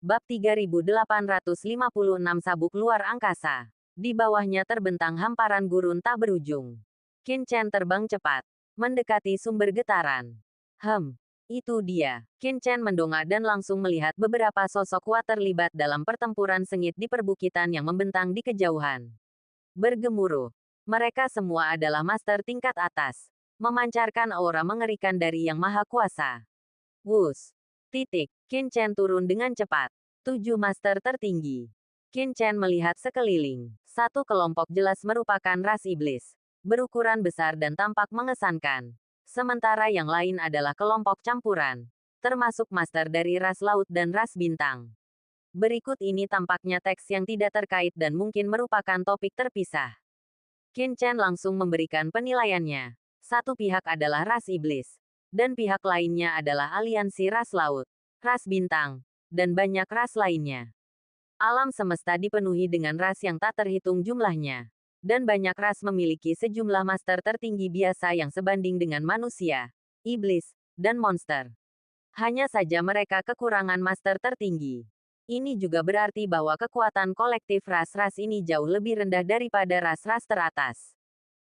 Bab 3856 Sabuk Luar Angkasa. Di bawahnya terbentang hamparan gurun tak berujung. Qin Chen terbang cepat, mendekati sumber getaran. Itu dia. Qin Chen mendongak dan langsung melihat beberapa sosok kuat terlibat dalam pertempuran sengit di perbukitan yang membentang di kejauhan. Bergemuruh. Mereka semua adalah master tingkat atas, memancarkan aura mengerikan dari Yang Maha Kuasa. Wus. Qin Chen turun dengan cepat. 7 master tertinggi. Qin Chen melihat sekeliling. Satu kelompok jelas merupakan ras iblis, berukuran besar dan tampak mengesankan. Sementara yang lain adalah kelompok campuran, termasuk master dari ras laut dan ras bintang. Berikut ini tampaknya teks yang tidak terkait dan mungkin merupakan topik terpisah. Qin Chen langsung memberikan penilaiannya. Satu pihak adalah ras iblis, dan pihak lainnya adalah aliansi ras laut, ras bintang, dan banyak ras lainnya. Alam semesta dipenuhi dengan ras yang tak terhitung jumlahnya. Dan banyak ras memiliki sejumlah master tertinggi biasa yang sebanding dengan manusia, iblis, dan monster. Hanya saja mereka kekurangan master tertinggi. Ini juga berarti bahwa kekuatan kolektif ras-ras ini jauh lebih rendah daripada ras-ras teratas.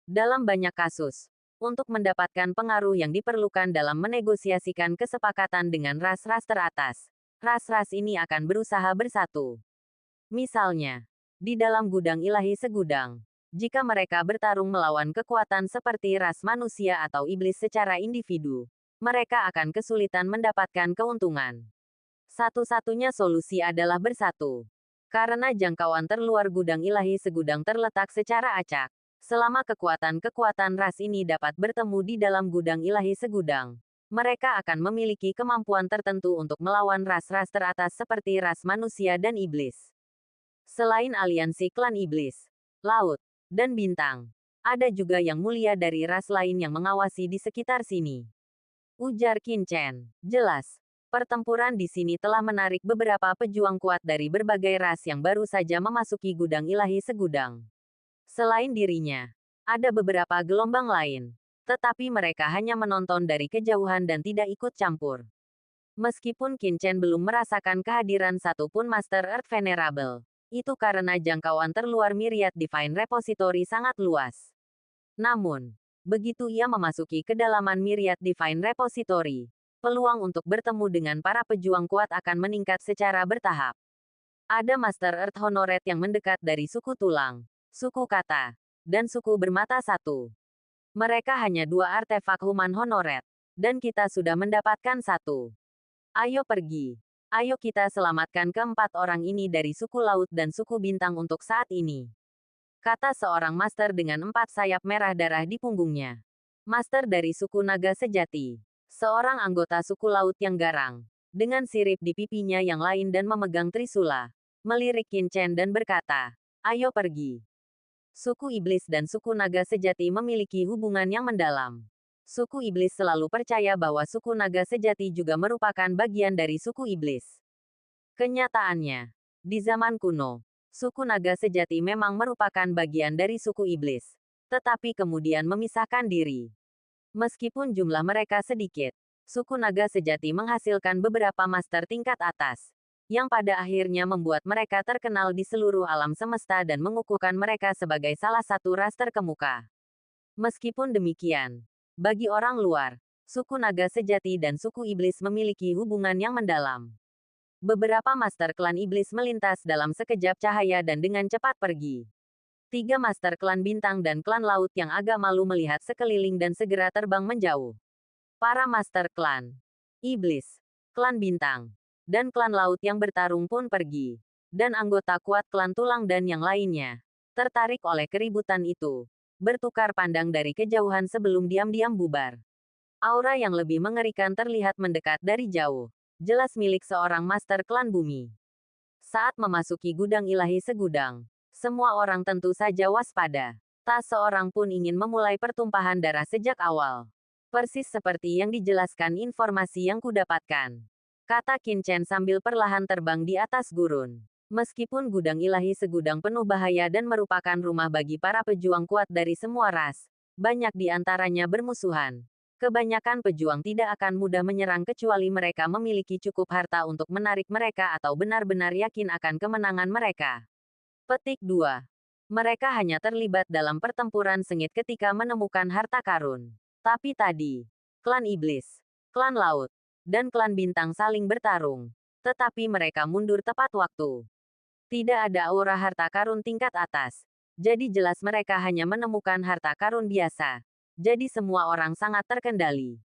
Dalam banyak kasus, untuk mendapatkan pengaruh yang diperlukan dalam menegosiasikan kesepakatan dengan ras-ras teratas, ras-ras ini akan berusaha bersatu. Misalnya, di dalam gudang ilahi segudang, jika mereka bertarung melawan kekuatan seperti ras manusia atau iblis secara individu, mereka akan kesulitan mendapatkan keuntungan. Satu-satunya solusi adalah bersatu. Karena jangkauan terluar gudang ilahi segudang terletak secara acak, selama kekuatan-kekuatan ras ini dapat bertemu di dalam gudang ilahi segudang, mereka akan memiliki kemampuan tertentu untuk melawan ras-ras teratas seperti ras manusia dan iblis. Selain aliansi klan iblis, laut, dan bintang, ada juga yang mulia dari ras lain yang mengawasi di sekitar sini. Ujar Qin Chen. Jelas, pertempuran di sini telah menarik beberapa pejuang kuat dari berbagai ras yang baru saja memasuki gudang ilahi segudang. Selain dirinya, ada beberapa gelombang lain, tetapi mereka hanya menonton dari kejauhan dan tidak ikut campur. Meskipun Qin Chen belum merasakan kehadiran satupun Master Earth Venerable, itu karena jangkauan terluar Myriad Divine Repository sangat luas. Namun, begitu ia memasuki kedalaman Myriad Divine Repository, peluang untuk bertemu dengan para pejuang kuat akan meningkat secara bertahap. Ada Master Earth Honored yang mendekat dari suku tulang, suku kata, dan suku bermata satu. Mereka hanya 2 artefak human honored, dan kita sudah mendapatkan 1. Ayo pergi. Ayo kita selamatkan keempat orang ini dari suku laut dan suku bintang untuk saat ini. Kata seorang master dengan 4 sayap merah darah di punggungnya. Master dari suku naga sejati. Seorang anggota suku laut yang garang. Dengan sirip di pipinya yang lain dan memegang trisula. Melirik Qin Chen dan berkata, ayo pergi. Suku iblis dan suku naga sejati memiliki hubungan yang mendalam. Suku iblis selalu percaya bahwa suku naga sejati juga merupakan bagian dari suku iblis. Kenyataannya, di zaman kuno, suku naga sejati memang merupakan bagian dari suku iblis, tetapi kemudian memisahkan diri. Meskipun jumlah mereka sedikit, suku naga sejati menghasilkan beberapa master tingkat atas, yang pada akhirnya membuat mereka terkenal di seluruh alam semesta dan mengukuhkan mereka sebagai salah satu ras terkemuka. Meskipun demikian, bagi orang luar, suku naga sejati dan suku iblis memiliki hubungan yang mendalam. Beberapa master klan iblis melintas dalam sekejap cahaya dan dengan cepat pergi. 3 master klan bintang dan klan laut yang agak malu melihat sekeliling dan segera terbang menjauh. Para master klan iblis, klan bintang, dan klan laut yang bertarung pun pergi. Dan anggota kuat klan tulang dan yang lainnya, tertarik oleh keributan itu, bertukar pandang dari kejauhan sebelum diam-diam bubar. Aura yang lebih mengerikan terlihat mendekat dari jauh, jelas milik seorang master klan bumi. Saat memasuki gudang ilahi segudang, semua orang tentu saja waspada. Tak seorang pun ingin memulai pertumpahan darah sejak awal. Persis seperti yang dijelaskan informasi yang kudapatkan, kata Qin Chen sambil perlahan terbang di atas gurun. Meskipun gudang ilahi segudang penuh bahaya dan merupakan rumah bagi para pejuang kuat dari semua ras, banyak di antaranya bermusuhan. Kebanyakan pejuang tidak akan mudah menyerang kecuali mereka memiliki cukup harta untuk menarik mereka atau benar-benar yakin akan kemenangan mereka. Petik 2. Mereka hanya terlibat dalam pertempuran sengit ketika menemukan harta karun. Tapi tadi, klan iblis, klan laut, dan klan bintang saling bertarung. Tetapi mereka mundur tepat waktu. Tidak ada aura harta karun tingkat atas. Jadi jelas mereka hanya menemukan harta karun biasa. Jadi semua orang sangat terkendali.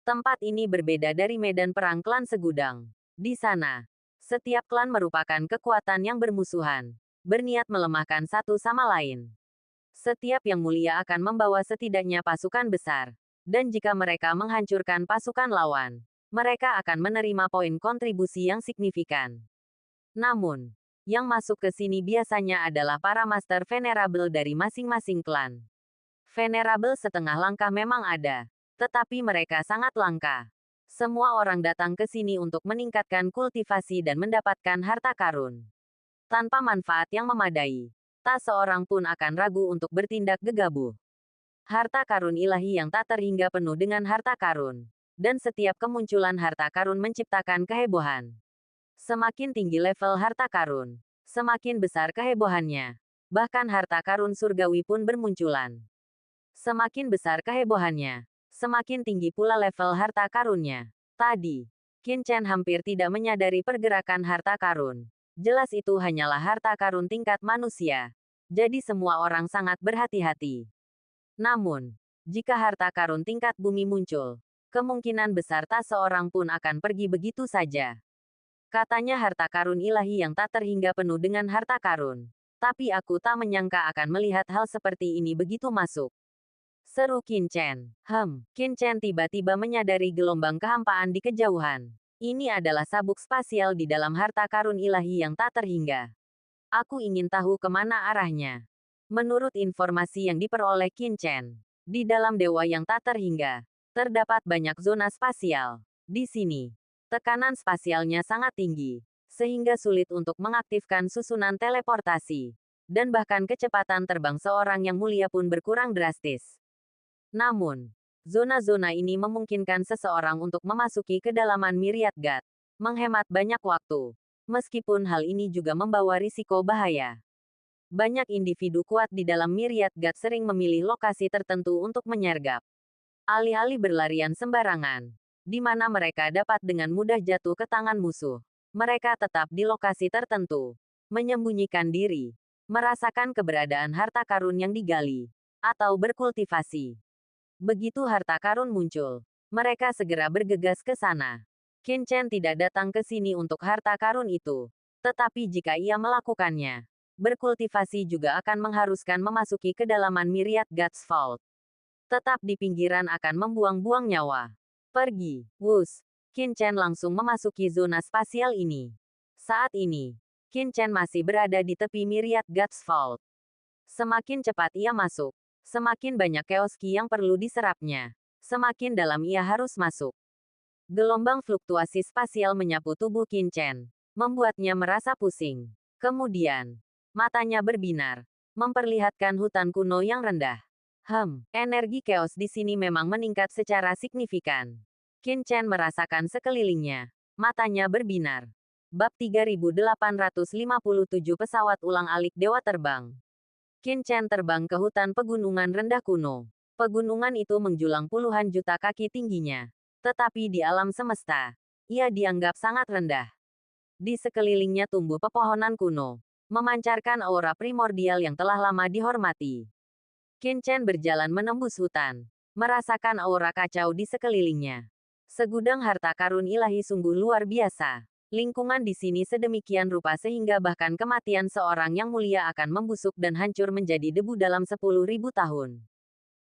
Tempat ini berbeda dari medan perang klan segudang. Di sana, setiap klan merupakan kekuatan yang bermusuhan, berniat melemahkan satu sama lain. Setiap yang mulia akan membawa setidaknya pasukan besar. Dan jika mereka menghancurkan pasukan lawan, mereka akan menerima poin kontribusi yang signifikan. Namun, yang masuk ke sini biasanya adalah para master venerable dari masing-masing klan. Venerable setengah langkah memang ada, tetapi mereka sangat langka. Semua orang datang ke sini untuk meningkatkan kultivasi dan mendapatkan harta karun. Tanpa manfaat yang memadai, tak seorang pun akan ragu untuk bertindak gegabah. Harta karun ilahi yang tak terhingga penuh dengan harta karun. Dan setiap kemunculan harta karun menciptakan kehebohan. Semakin tinggi level harta karun, semakin besar kehebohannya. Bahkan harta karun surgawi pun bermunculan. Semakin besar kehebohannya, semakin tinggi pula level harta karunnya. Tadi, Qin Chen hampir tidak menyadari pergerakan harta karun. Jelas itu hanyalah harta karun tingkat manusia. Jadi semua orang sangat berhati-hati. Namun, jika harta karun tingkat bumi muncul, kemungkinan besar tak seorang pun akan pergi begitu saja. Katanya harta karun ilahi yang tak terhingga penuh dengan harta karun. Tapi aku tak menyangka akan melihat hal seperti ini begitu masuk. Seru Qin Chen. Qin Chen tiba-tiba menyadari gelombang kehampaan di kejauhan. Ini adalah sabuk spasial di dalam harta karun ilahi yang tak terhingga. Aku ingin tahu kemana arahnya. Menurut informasi yang diperoleh Qin Chen, di dalam dewa yang tak terhingga, terdapat banyak zona spasial. Di sini, tekanan spasialnya sangat tinggi, sehingga sulit untuk mengaktifkan susunan teleportasi. Dan bahkan kecepatan terbang seorang yang mulia pun berkurang drastis. Namun, zona-zona ini memungkinkan seseorang untuk memasuki kedalaman Myriad God, menghemat banyak waktu. Meskipun hal ini juga membawa risiko bahaya. Banyak individu kuat di dalam Myriad God sering memilih lokasi tertentu untuk menyergap. Alih-alih berlarian sembarangan, di mana mereka dapat dengan mudah jatuh ke tangan musuh. Mereka tetap di lokasi tertentu, menyembunyikan diri, merasakan keberadaan harta karun yang digali, atau berkultivasi. Begitu harta karun muncul, mereka segera bergegas ke sana. Qin Chen tidak datang ke sini untuk harta karun itu. Tetapi jika ia melakukannya, berkultivasi juga akan mengharuskan memasuki kedalaman Myriad God's Vault. Tetap di pinggiran akan membuang-buang nyawa. Pergi, wus. Qin Chen langsung memasuki zona spasial ini. Saat ini, Qin Chen masih berada di tepi Myriad God's Vault. Semakin cepat ia masuk, semakin banyak chaos ki yang perlu diserapnya. Semakin dalam ia harus masuk. Gelombang fluktuasi spasial menyapu tubuh Qin Chen, membuatnya merasa pusing. Kemudian, matanya berbinar, memperlihatkan hutan kuno yang rendah. Energi chaos di sini memang meningkat secara signifikan. Qin Chen merasakan sekelilingnya. Matanya berbinar. Bab 3857 Pesawat Ulang-alik Dewa Terbang. Qin Chen terbang ke hutan pegunungan rendah kuno. Pegunungan itu menjulang puluhan juta kaki tingginya. Tetapi di alam semesta, ia dianggap sangat rendah. Di sekelilingnya tumbuh pepohonan kuno, memancarkan aura primordial yang telah lama dihormati. Qin Chen berjalan menembus hutan, merasakan aura kacau di sekelilingnya. Segudang harta karun ilahi sungguh luar biasa. Lingkungan di sini sedemikian rupa sehingga bahkan kematian seorang yang mulia akan membusuk dan hancur menjadi debu dalam 10.000 tahun.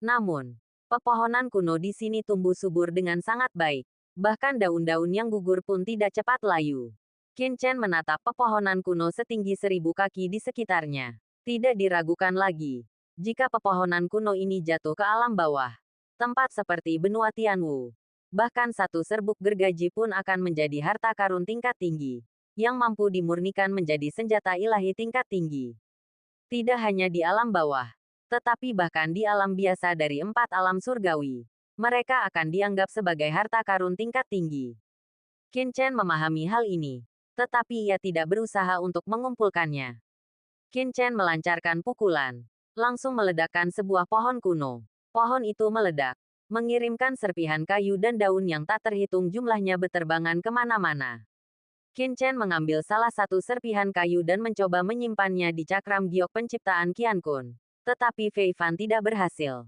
Namun, pepohonan kuno di sini tumbuh subur dengan sangat baik. Bahkan daun-daun yang gugur pun tidak cepat layu. Qin Chen menatap pepohonan kuno setinggi 1.000 kaki di sekitarnya. Tidak diragukan lagi. Jika pepohonan kuno ini jatuh ke alam bawah, tempat seperti benua Tianwu, bahkan satu serbuk gergaji pun akan menjadi harta karun tingkat tinggi, yang mampu dimurnikan menjadi senjata ilahi tingkat tinggi. Tidak hanya di alam bawah, tetapi bahkan di alam biasa dari 4 alam surgawi. mereka akan dianggap sebagai harta karun tingkat tinggi. Qin Chen memahami hal ini, tetapi ia tidak berusaha untuk mengumpulkannya. Qin Chen melancarkan pukulan, langsung meledakkan sebuah pohon kuno. Pohon itu meledak, mengirimkan serpihan kayu dan daun yang tak terhitung jumlahnya beterbangan kemana-mana. Qin Chen mengambil salah satu serpihan kayu dan mencoba menyimpannya di cakram giok penciptaan Qian Kun. Tetapi Fei Fan tidak berhasil.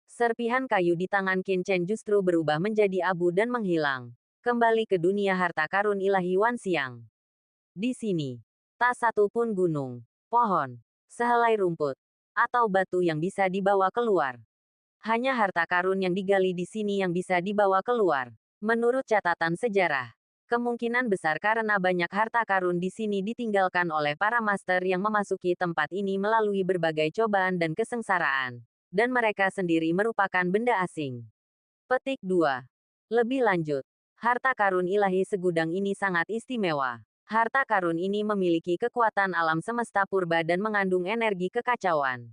Serpihan kayu di tangan Qin Chen justru berubah menjadi abu dan menghilang. Kembali ke dunia harta karun ilahi Wan Xiang. Di sini, tak satu pun gunung, pohon, sehelai rumput, atau batu yang bisa dibawa keluar. Hanya harta karun yang digali di sini yang bisa dibawa keluar. Menurut catatan sejarah, kemungkinan besar karena banyak harta karun di sini ditinggalkan oleh para master yang memasuki tempat ini melalui berbagai cobaan dan kesengsaraan, dan mereka sendiri merupakan benda asing. Petik 2. Lebih lanjut, harta karun ilahi segudang ini sangat istimewa. Harta karun ini memiliki kekuatan alam semesta purba dan mengandung energi kekacauan.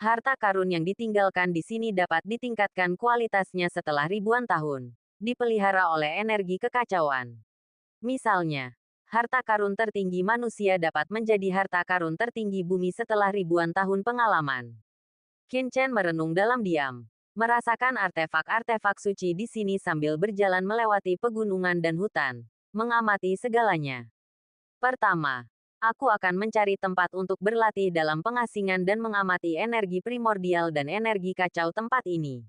Harta karun yang ditinggalkan di sini dapat ditingkatkan kualitasnya setelah ribuan tahun. Dipelihara oleh energi kekacauan. Misalnya, harta karun tertinggi manusia dapat menjadi harta karun tertinggi bumi setelah ribuan tahun pengalaman. Qin Chen merenung dalam diam, merasakan artefak-artefak suci di sini sambil berjalan melewati pegunungan dan hutan, mengamati segalanya. Pertama, aku akan mencari tempat untuk berlatih dalam pengasingan dan mengamati energi primordial dan energi kacau tempat ini.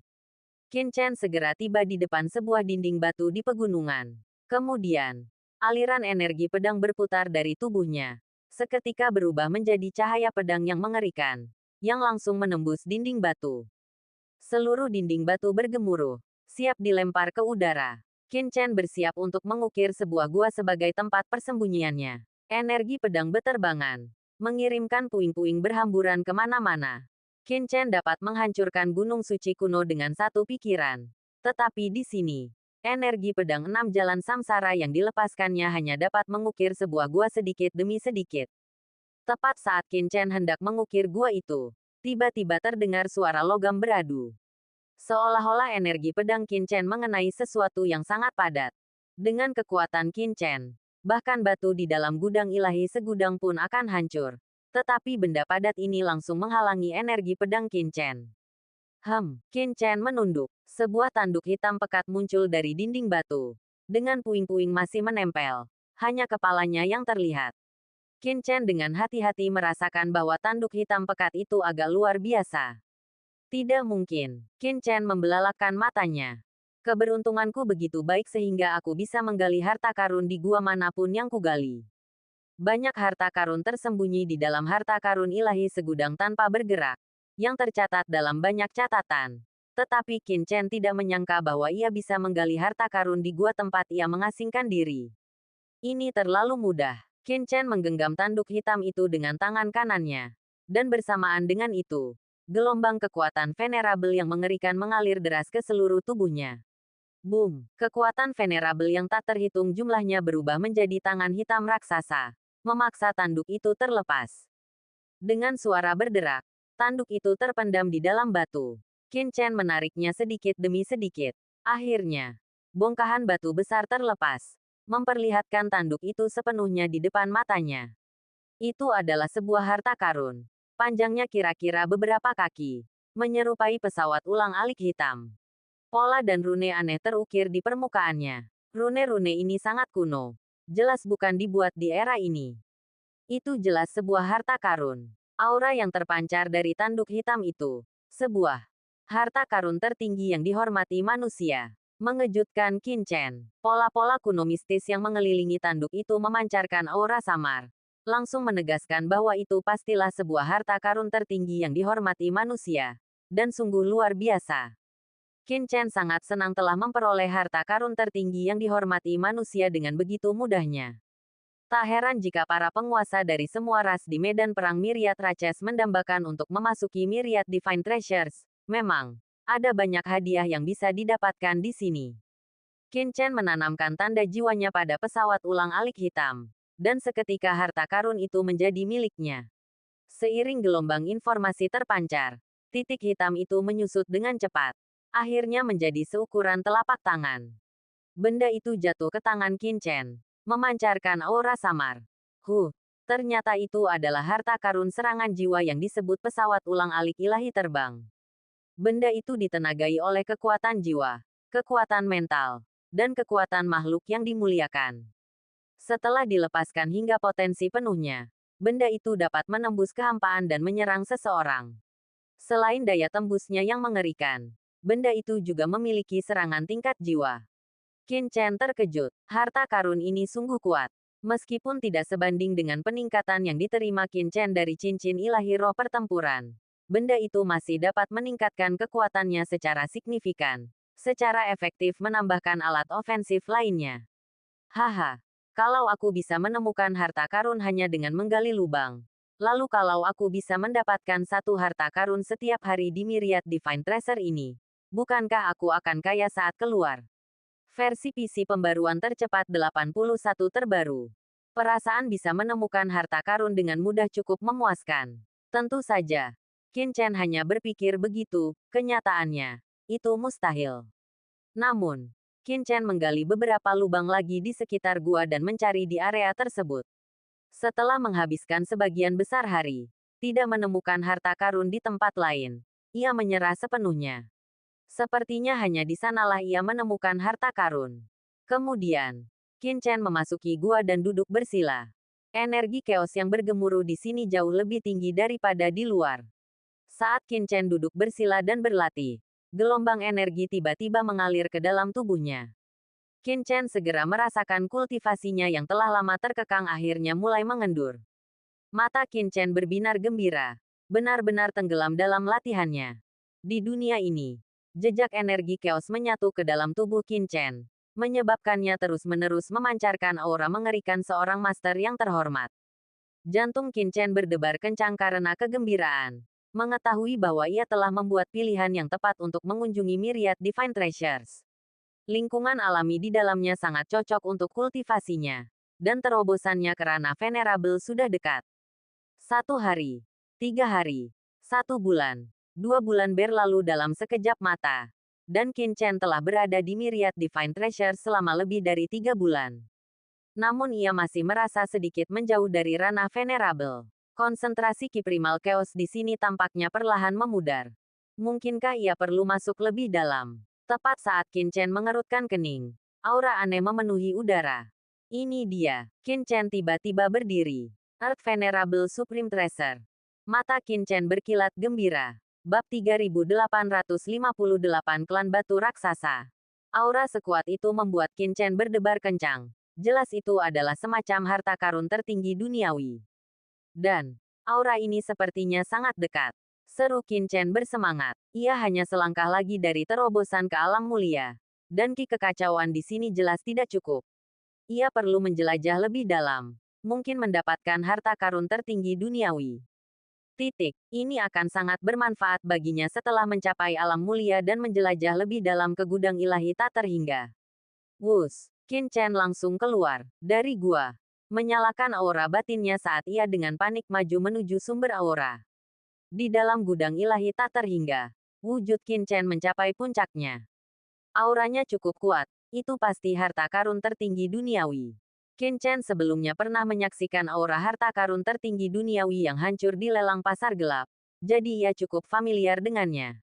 Qin Chen segera tiba di depan sebuah dinding batu di pegunungan. Kemudian, aliran energi pedang berputar dari tubuhnya. Seketika berubah menjadi cahaya pedang yang mengerikan, yang langsung menembus dinding batu. Seluruh dinding batu bergemuruh, siap dilempar ke udara. Qin Chen bersiap untuk mengukir sebuah gua sebagai tempat persembunyiannya. Energi pedang beterbangan, mengirimkan puing-puing berhamburan kemana-mana. Qin Chen dapat menghancurkan gunung suci kuno dengan satu pikiran. Tetapi di sini, energi pedang 6 jalan samsara yang dilepaskannya hanya dapat mengukir sebuah gua sedikit demi sedikit. Tepat saat Qin Chen hendak mengukir gua itu, tiba-tiba terdengar suara logam beradu. Seolah-olah energi pedang Qin Chen mengenai sesuatu yang sangat padat. Dengan kekuatan Qin Chen, bahkan batu di dalam gudang ilahi segudang pun akan hancur. Tetapi benda padat ini langsung menghalangi energi pedang Qin Chen. Qin Chen menunduk. Sebuah tanduk hitam pekat muncul dari dinding batu. Dengan puing-puing masih menempel. Hanya kepalanya yang terlihat. Qin Chen dengan hati-hati merasakan bahwa tanduk hitam pekat itu agak luar biasa. Tidak mungkin. Qin Chen membelalakkan matanya. Keberuntunganku begitu baik sehingga aku bisa menggali harta karun di gua manapun yang kugali. Banyak harta karun tersembunyi di dalam harta karun ilahi segudang tanpa bergerak, yang tercatat dalam banyak catatan. Tetapi Qin Chen tidak menyangka bahwa ia bisa menggali harta karun di gua tempat ia mengasingkan diri. Ini terlalu mudah. Qin Chen menggenggam tanduk hitam itu dengan tangan kanannya. Dan bersamaan dengan itu, gelombang kekuatan venerabel yang mengerikan mengalir deras ke seluruh tubuhnya. Boom! Kekuatan venerabel yang tak terhitung jumlahnya berubah menjadi tangan hitam raksasa, memaksa tanduk itu terlepas. Dengan suara berderak, tanduk itu terpendam di dalam batu. Qin Chen menariknya sedikit demi sedikit. Akhirnya, bongkahan batu besar terlepas, memperlihatkan tanduk itu sepenuhnya di depan matanya. Itu adalah sebuah harta karun. Panjangnya kira-kira beberapa kaki, menyerupai pesawat ulang-alik hitam. Pola dan rune aneh terukir di permukaannya. Rune-rune ini sangat kuno. Jelas bukan dibuat di era ini. Itu jelas sebuah harta karun. Aura yang terpancar dari tanduk hitam itu. Sebuah harta karun tertinggi yang dihormati manusia. Mengejutkan Qin Chen. Pola-pola kuno mistis yang mengelilingi tanduk itu memancarkan aura samar. Langsung menegaskan bahwa itu pastilah sebuah harta karun tertinggi yang dihormati manusia. Dan sungguh luar biasa. Qin Chen sangat senang telah memperoleh harta karun tertinggi yang dihormati manusia dengan begitu mudahnya. Tak heran jika para penguasa dari semua ras di medan perang Myriad Races mendambakan untuk memasuki Myriad Divine Treasures. Memang, ada banyak hadiah yang bisa didapatkan di sini. Qin Chen menanamkan tanda jiwanya pada pesawat ulang-alik hitam. Dan seketika harta karun itu menjadi miliknya. Seiring gelombang informasi terpancar, titik hitam itu menyusut dengan cepat. akhirnya menjadi seukuran telapak tangan. Benda itu jatuh ke tangan Qin Chen, memancarkan aura samar. Ternyata itu adalah harta karun serangan jiwa yang disebut pesawat ulang-alik ilahi terbang. Benda itu ditenagai oleh kekuatan jiwa, kekuatan mental, dan kekuatan makhluk yang dimuliakan. Setelah dilepaskan hingga potensi penuhnya, benda itu dapat menembus kehampaan dan menyerang seseorang. Selain daya tembusnya yang mengerikan, benda itu juga memiliki serangan tingkat jiwa. Qin Chen terkejut, harta karun ini sungguh kuat. Meskipun tidak sebanding dengan peningkatan yang diterima Qin Chen dari cincin ilahi roh pertempuran, benda itu masih dapat meningkatkan kekuatannya secara signifikan, secara efektif menambahkan alat ofensif lainnya. Haha. Kalau aku bisa menemukan harta karun hanya dengan menggali lubang. Lalu kalau aku bisa mendapatkan satu harta karun setiap hari di Myriad Divine Treasure ini, bukankah aku akan kaya saat keluar? Versi PC pembaruan tercepat 81 terbaru. Perasaan bisa menemukan harta karun dengan mudah cukup memuaskan. Tentu saja, Qin Chen hanya berpikir begitu, kenyataannya, itu mustahil. Namun, Qin Chen menggali beberapa lubang lagi di sekitar gua dan mencari di area tersebut. Setelah menghabiskan sebagian besar hari, tidak menemukan harta karun di tempat lain, ia menyerah sepenuhnya. Sepertinya hanya di sanalah ia menemukan harta karun. Kemudian, Qin Chen memasuki gua dan duduk bersila. Energi chaos yang bergemuruh di sini jauh lebih tinggi daripada di luar. Saat Qin Chen duduk bersila dan berlatih, gelombang energi tiba-tiba mengalir ke dalam tubuhnya. Qin Chen segera merasakan kultivasinya yang telah lama terkekang akhirnya mulai mengendur. Mata Qin Chen berbinar gembira, benar-benar tenggelam dalam latihannya. Di dunia ini, jejak energi chaos menyatu ke dalam tubuh Qin Chen, menyebabkannya terus-menerus memancarkan aura mengerikan seorang master yang terhormat. Jantung Qin Chen berdebar kencang karena kegembiraan. Mengetahui bahwa ia telah membuat pilihan yang tepat untuk mengunjungi Myriad Divine Treasures. Lingkungan alami di dalamnya sangat cocok untuk kultivasinya, dan terobosannya ke ranah venerable sudah dekat. 1 hari, 3 hari, 1 bulan, 2 bulan berlalu dalam sekejap mata, dan Qin Chen telah berada di Myriad Divine Treasures selama lebih dari 3 bulan. Namun ia masih merasa sedikit menjauh dari ranah venerable. Konsentrasi Ki Primal Chaos di sini tampaknya perlahan memudar. Mungkinkah ia perlu masuk lebih dalam? Tepat saat Qin Chen mengerutkan kening, aura aneh memenuhi udara. Ini dia. Qin Chen tiba-tiba berdiri. Earth Venerable Supreme Treasure. Mata Qin Chen berkilat gembira. Bab 3858 Klan Batu Raksasa. Aura sekuat itu membuat Qin Chen berdebar kencang. Jelas itu adalah semacam harta karun tertinggi duniawi. Dan, aura ini sepertinya sangat dekat. Seru Qin Chen bersemangat. Ia hanya selangkah lagi dari terobosan ke alam mulia. Dan ki kekacauan di sini jelas tidak cukup. Ia perlu menjelajah lebih dalam. Mungkin mendapatkan harta karun tertinggi duniawi. Ini akan sangat bermanfaat baginya setelah mencapai alam mulia dan menjelajah lebih dalam ke gudang ilahi tak terhingga. Qin Chen langsung keluar dari gua. Menyalakan aura batinnya saat ia dengan panik maju menuju sumber aura. Di dalam gudang ilahi tak terhingga, wujud Qin Chen mencapai puncaknya. Auranya cukup kuat, itu pasti harta karun tertinggi duniawi. Qin Chen sebelumnya pernah menyaksikan aura harta karun tertinggi duniawi yang hancur di lelang pasar gelap, jadi ia cukup familiar dengannya.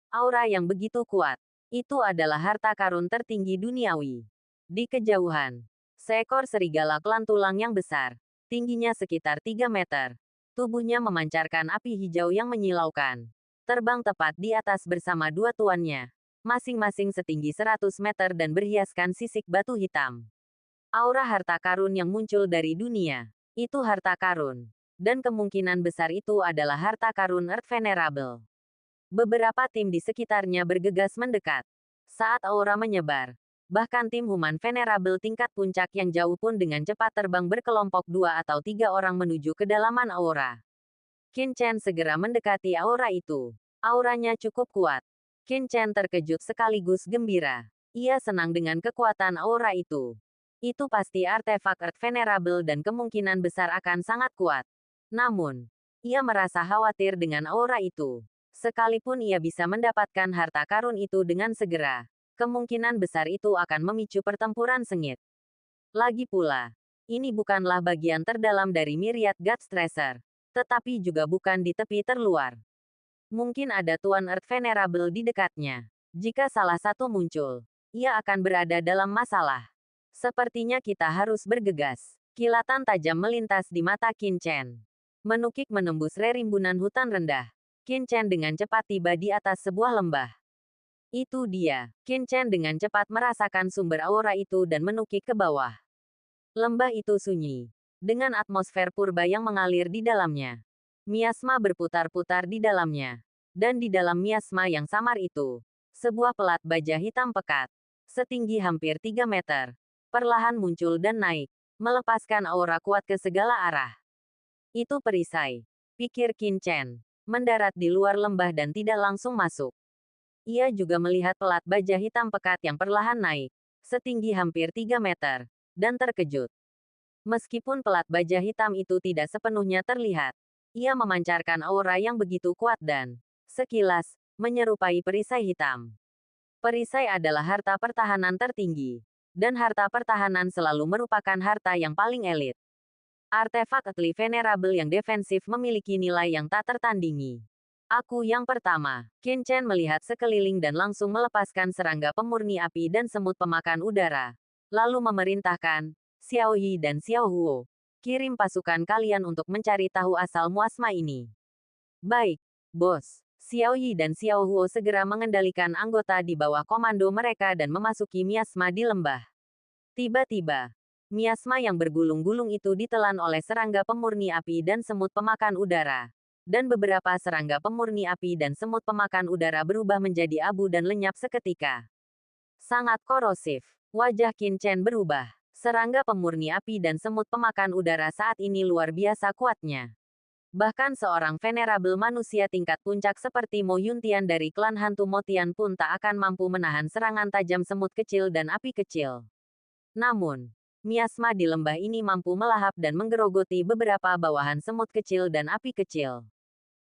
Aura yang begitu kuat, itu adalah harta karun tertinggi duniawi. Di kejauhan, seekor serigala klan tulang yang besar, tingginya sekitar 3 meter. Tubuhnya memancarkan api hijau yang menyilaukan. Terbang tepat di atas bersama dua tuannya. Masing-masing setinggi 100 meter dan berhiaskan sisik batu hitam. Aura harta karun yang muncul dari dunia. Itu harta karun. Dan kemungkinan besar itu adalah harta karun Earth Venerable. Beberapa tim di sekitarnya bergegas mendekat. Saat aura menyebar, bahkan tim Human Venerable tingkat puncak yang jauh pun dengan cepat terbang berkelompok 2 atau 3 orang menuju kedalaman aura. Qin Chen segera mendekati aura itu. Auranya cukup kuat. Qin Chen terkejut sekaligus gembira. Ia senang dengan kekuatan aura itu. Itu pasti artefak Earth Venerable dan kemungkinan besar akan sangat kuat. Namun, ia merasa khawatir dengan aura itu. Sekalipun ia bisa mendapatkan harta karun itu dengan segera, kemungkinan besar itu akan memicu pertempuran sengit. Lagi pula, ini bukanlah bagian terdalam dari Myriad Gods Treasure, tetapi juga bukan di tepi terluar. Mungkin ada Tuan Earth Venerable di dekatnya. Jika salah satu muncul, ia akan berada dalam masalah. Sepertinya kita harus bergegas. Kilatan tajam melintas di mata Qin Chen. Menukik menembus rerimbunan hutan rendah. Qin Chen dengan cepat tiba di atas sebuah lembah. Itu dia. Qin Chen dengan cepat merasakan sumber aura itu dan menukik ke bawah. Lembah itu sunyi, dengan atmosfer purba yang mengalir di dalamnya. Miasma berputar-putar di dalamnya. Dan di dalam miasma yang samar itu, sebuah pelat baja hitam pekat, setinggi hampir 3 meter, perlahan muncul dan naik, melepaskan aura kuat ke segala arah. Itu perisai, pikir Qin Chen, mendarat di luar lembah dan tidak langsung masuk. Ia juga melihat pelat baja hitam pekat yang perlahan naik, setinggi hampir 3 meter, dan terkejut. Meskipun pelat baja hitam itu tidak sepenuhnya terlihat, ia memancarkan aura yang begitu kuat dan, sekilas, menyerupai perisai hitam. Perisai adalah harta pertahanan tertinggi, dan harta pertahanan selalu merupakan harta yang paling elit. Artefak Atli Venerable yang defensif memiliki nilai yang tak tertandingi. Aku yang pertama. Qin Chen melihat sekeliling dan langsung melepaskan serangga pemurni api dan semut pemakan udara. Lalu memerintahkan, Xiao Yi dan Xiao Huo, kirim pasukan kalian untuk mencari tahu asal muasma ini. Baik, bos. Xiao Yi dan Xiao Huo segera mengendalikan anggota di bawah komando mereka dan memasuki miasma di lembah. Tiba-tiba, miasma yang bergulung-gulung itu ditelan oleh serangga pemurni api dan semut pemakan udara. Dan beberapa serangga pemurni api dan semut pemakan udara berubah menjadi abu dan lenyap seketika. Sangat korosif. Wajah Qin Chen berubah. Serangga pemurni api dan semut pemakan udara saat ini luar biasa kuatnya. Bahkan seorang venerable manusia tingkat puncak seperti Mo Yuntian dari klan hantu Motian pun tak akan mampu menahan serangan tajam semut kecil dan api kecil. Namun, miasma di lembah ini mampu melahap dan menggerogoti beberapa bawahan semut kecil dan api kecil.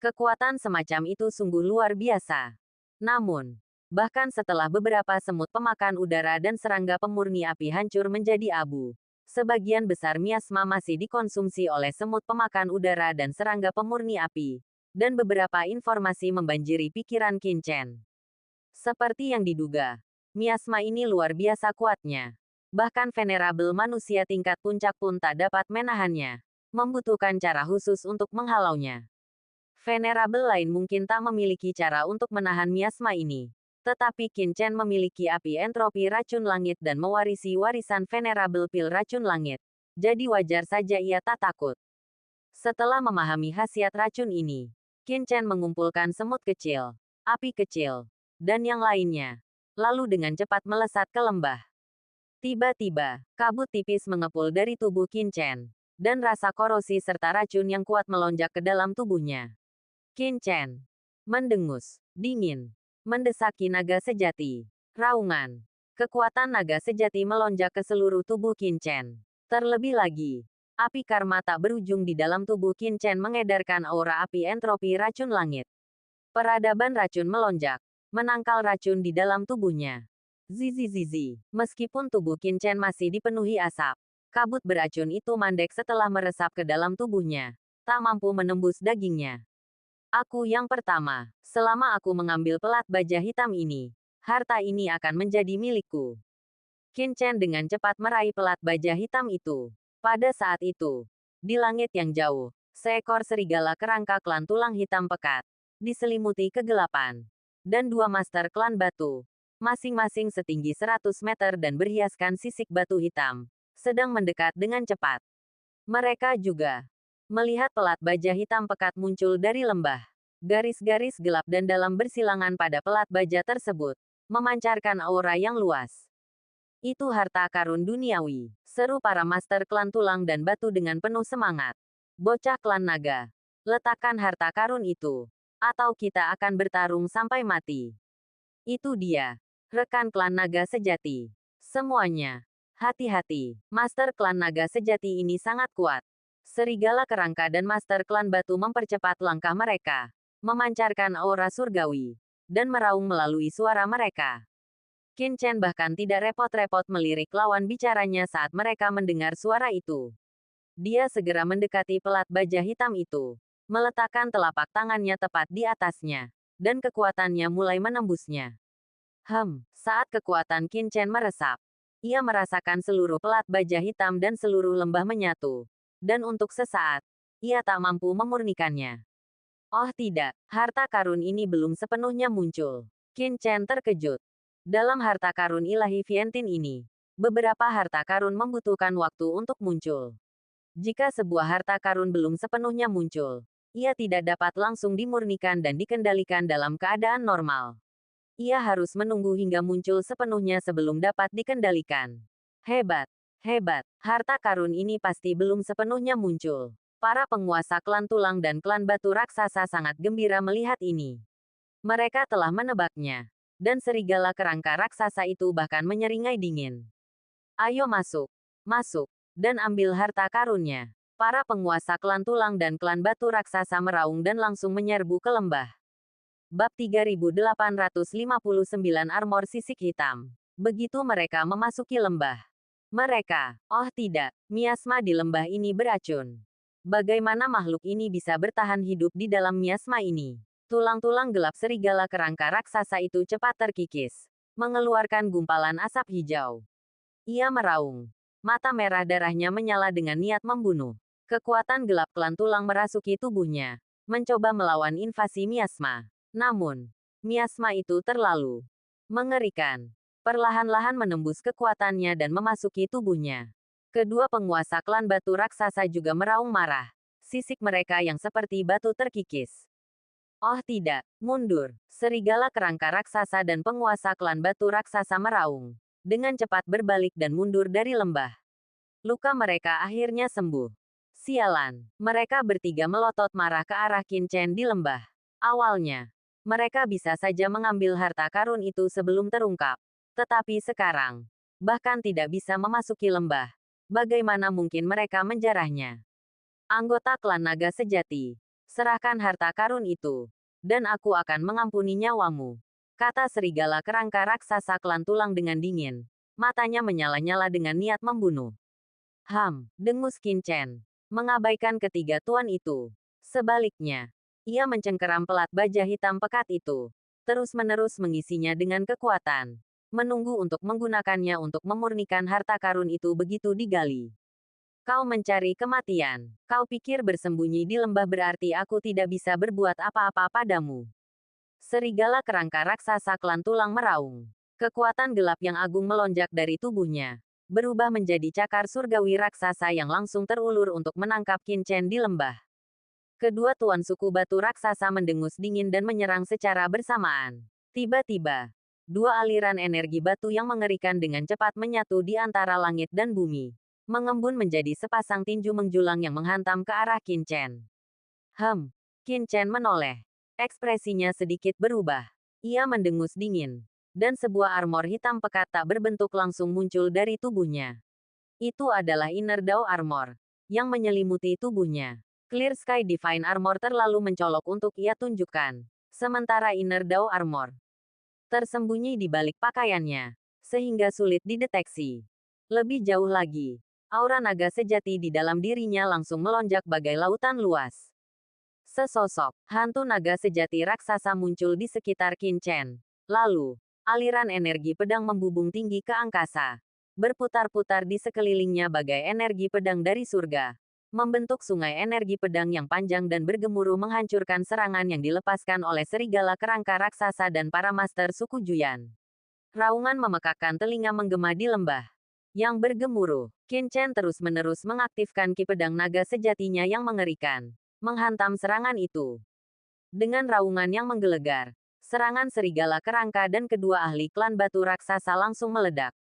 Kekuatan semacam itu sungguh luar biasa. Namun, bahkan setelah beberapa semut pemakan udara dan serangga pemurni api hancur menjadi abu, sebagian besar miasma masih dikonsumsi oleh semut pemakan udara dan serangga pemurni api, dan beberapa informasi membanjiri pikiran Qin Chen. Seperti yang diduga, miasma ini luar biasa kuatnya. Bahkan venerable manusia tingkat puncak pun tak dapat menahannya, membutuhkan cara khusus untuk menghalaunya. Venerable lain mungkin tak memiliki cara untuk menahan miasma ini. Tetapi Qin Chen memiliki api entropi racun langit dan mewarisi warisan venerable pil racun langit. Jadi wajar saja ia tak takut. Setelah memahami khasiat racun ini, Qin Chen mengumpulkan semut kecil, api kecil, dan yang lainnya. Lalu dengan cepat melesat ke lembah. Tiba-tiba, kabut tipis mengepul dari tubuh Qin Chen, dan rasa korosi serta racun yang kuat melonjak ke dalam tubuhnya. Qin Chen mendengus, dingin, mendesaki naga sejati. Raungan. Kekuatan naga sejati melonjak ke seluruh tubuh Qin Chen. Terlebih lagi, api karma tak berujung di dalam tubuh Qin Chen mengedarkan aura api entropi racun langit. Peradaban racun melonjak, menangkal racun di dalam tubuhnya. Zizi. Meskipun tubuh Qin Chen masih dipenuhi asap, kabut beracun itu mandek setelah meresap ke dalam tubuhnya, tak mampu menembus dagingnya. Aku yang pertama. Selama aku mengambil pelat baja hitam ini, harta ini akan menjadi milikku. Qin Chen dengan cepat meraih pelat baja hitam itu. Pada saat itu, di langit yang jauh, seekor serigala kerangka klan tulang hitam pekat, diselimuti kegelapan. Dan dua master klan batu, masing-masing setinggi 100 meter dan berhiaskan sisik batu hitam, sedang mendekat dengan cepat. Mereka juga melihat pelat baja hitam pekat muncul dari lembah. Garis-garis gelap dan dalam bersilangan pada pelat baja tersebut, memancarkan aura yang luas. Itu harta karun duniawi, seru para master klan tulang dan batu dengan penuh semangat. Bocah klan naga, letakkan harta karun itu, atau kita akan bertarung sampai mati. Itu dia, rekan klan naga sejati. Semuanya, hati-hati, master klan naga sejati ini sangat kuat. Serigala kerangka dan master klan batu mempercepat langkah mereka. memancarkan aura surgawi, dan meraung melalui suara mereka. Qin Chen bahkan tidak repot-repot melirik lawan bicaranya saat mereka mendengar suara itu. Dia segera mendekati pelat baja hitam itu, meletakkan telapak tangannya tepat di atasnya, dan kekuatannya mulai menembusnya. Saat kekuatan Qin Chen meresap, ia merasakan seluruh pelat baja hitam dan seluruh lembah menyatu. Dan untuk sesaat, ia tak mampu memurnikannya. Oh tidak, harta karun ini belum sepenuhnya muncul. Qin Chen terkejut. Dalam harta karun ilahi Vientiane ini, beberapa harta karun membutuhkan waktu untuk muncul. Jika sebuah harta karun belum sepenuhnya muncul, ia tidak dapat langsung dimurnikan dan dikendalikan dalam keadaan normal. Ia harus menunggu hingga muncul sepenuhnya sebelum dapat dikendalikan. Hebat, hebat, harta karun ini pasti belum sepenuhnya muncul. Para penguasa klan tulang dan klan batu raksasa sangat gembira melihat ini. Mereka telah menebaknya. Dan serigala kerangka raksasa itu bahkan menyeringai dingin. Ayo masuk, masuk, dan ambil harta karunnya. Para penguasa klan tulang dan klan batu raksasa meraung dan langsung menyerbu ke lembah. Bab 3859 Armor Sisik Hitam. Begitu mereka memasuki lembah. Mereka, oh tidak, miasma di lembah ini beracun. Bagaimana makhluk ini bisa bertahan hidup di dalam miasma ini? Tulang-tulang gelap serigala kerangka raksasa itu cepat terkikis, mengeluarkan gumpalan asap hijau. Ia meraung. Mata merah darahnya menyala dengan niat membunuh. Kekuatan gelap klan tulang merasuki tubuhnya, mencoba melawan invasi miasma. Namun, miasma itu terlalu mengerikan. Perlahan-lahan menembus kekuatannya dan memasuki tubuhnya. Kedua penguasa klan batu raksasa juga meraung marah. Sisik mereka yang seperti batu terkikis. Oh tidak, mundur. Serigala kerangka raksasa dan penguasa klan batu raksasa meraung. Dengan cepat berbalik dan mundur dari lembah. Luka mereka akhirnya sembuh. Sialan, mereka bertiga melotot marah ke arah Qin Chen di lembah. Awalnya, mereka bisa saja mengambil harta karun itu sebelum terungkap. Tetapi sekarang, bahkan tidak bisa memasuki lembah. Bagaimana mungkin mereka menjarahnya? Anggota klan naga sejati. Serahkan harta karun itu, dan aku akan mengampuni nyawamu, kata serigala kerangka raksasa klan tulang dengan dingin. Matanya menyala-nyala dengan niat membunuh. Dengus Qin Chen, mengabaikan ketiga tuan itu. Sebaliknya, ia mencengkeram pelat baja hitam pekat itu, terus-menerus mengisinya dengan kekuatan, menunggu untuk menggunakannya untuk memurnikan harta karun itu begitu digali. Kau mencari kematian. Kau pikir bersembunyi di lembah berarti aku tidak bisa berbuat apa-apa padamu. Serigala kerangka raksasa klan tulang meraung. Kekuatan gelap yang agung melonjak dari tubuhnya, berubah menjadi cakar surgawi raksasa yang langsung terulur untuk menangkap Qin Chen di lembah. Kedua tuan suku batu raksasa mendengus dingin dan menyerang secara bersamaan. Tiba-tiba, dua aliran energi batu yang mengerikan dengan cepat menyatu di antara langit dan bumi, mengembun menjadi sepasang tinju menjulang yang menghantam ke arah Qin Chen. Qin Chen menoleh. Ekspresinya sedikit berubah. Ia mendengus dingin. Dan sebuah armor hitam pekat tak berbentuk langsung muncul dari tubuhnya. Itu adalah Inner Dao Armor, yang menyelimuti tubuhnya. Clear Sky Divine Armor terlalu mencolok untuk ia tunjukkan. Sementara Inner Dao Armor tersembunyi di balik pakaiannya, sehingga sulit dideteksi. Lebih jauh lagi, aura naga sejati di dalam dirinya langsung melonjak bagai lautan luas. Sesosok hantu naga sejati raksasa muncul di sekitar Qin Chen. Lalu, aliran energi pedang membubung tinggi ke angkasa, berputar-putar di sekelilingnya bagai energi pedang dari surga, membentuk sungai energi pedang yang panjang dan bergemuruh menghancurkan serangan yang dilepaskan oleh serigala kerangka raksasa dan para master suku Juyan. Raungan memekakkan telinga menggema di lembah yang bergemuruh. Qin Chen terus-menerus mengaktifkan ki pedang naga sejatinya yang mengerikan, menghantam serangan itu. Dengan raungan yang menggelegar, serangan serigala kerangka dan kedua ahli klan batu raksasa langsung meledak.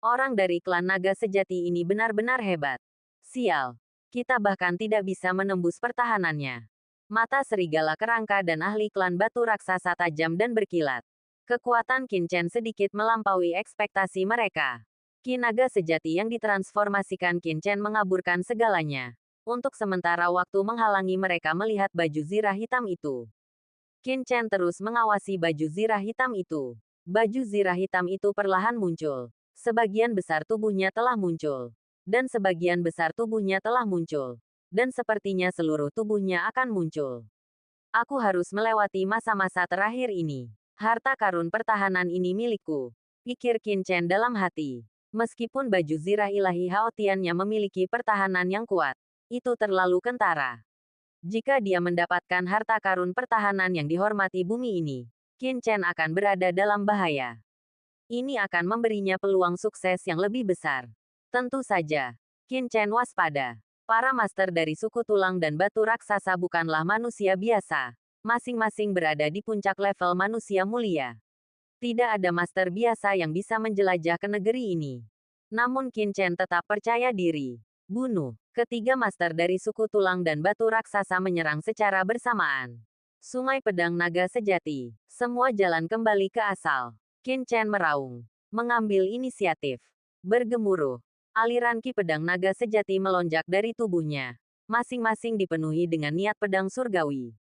Orang dari klan naga sejati ini benar-benar hebat. Sial, kita bahkan tidak bisa menembus pertahanannya. Mata serigala kerangka dan ahli klan batu raksasa tajam dan berkilat. Kekuatan Qin Chen sedikit melampaui ekspektasi mereka. Ki naga sejati yang ditransformasikan Qin Chen mengaburkan segalanya, untuk sementara waktu menghalangi mereka melihat baju zirah hitam itu. Qin Chen terus mengawasi baju zirah hitam itu. Baju zirah hitam itu perlahan muncul. Sebagian besar tubuhnya telah muncul. Dan sebagian besar tubuhnya telah muncul. Dan sepertinya seluruh tubuhnya akan muncul. Aku harus melewati masa-masa terakhir ini. Harta karun pertahanan ini milikku. Pikir Qin Chen dalam hati. Meskipun baju zirah ilahi Haotiannya memiliki pertahanan yang kuat, itu terlalu kentara. Jika dia mendapatkan harta karun pertahanan yang dihormati bumi ini, Qin Chen akan berada dalam bahaya. Ini akan memberinya peluang sukses yang lebih besar. Tentu saja, Qin Chen waspada. Para master dari suku tulang dan batu raksasa bukanlah manusia biasa. Masing-masing berada di puncak level manusia mulia. Tidak ada master biasa yang bisa menjelajah ke negeri ini. Namun Qin Chen tetap percaya diri. Bunuh. Ketiga master dari suku tulang dan batu raksasa menyerang secara bersamaan. Sungai pedang naga sejati. Semua jalan kembali ke asal. Qin Chen meraung. Mengambil inisiatif. Bergemuruh. Aliran ki pedang naga sejati melonjak dari tubuhnya. Masing-masing dipenuhi dengan niat pedang surgawi.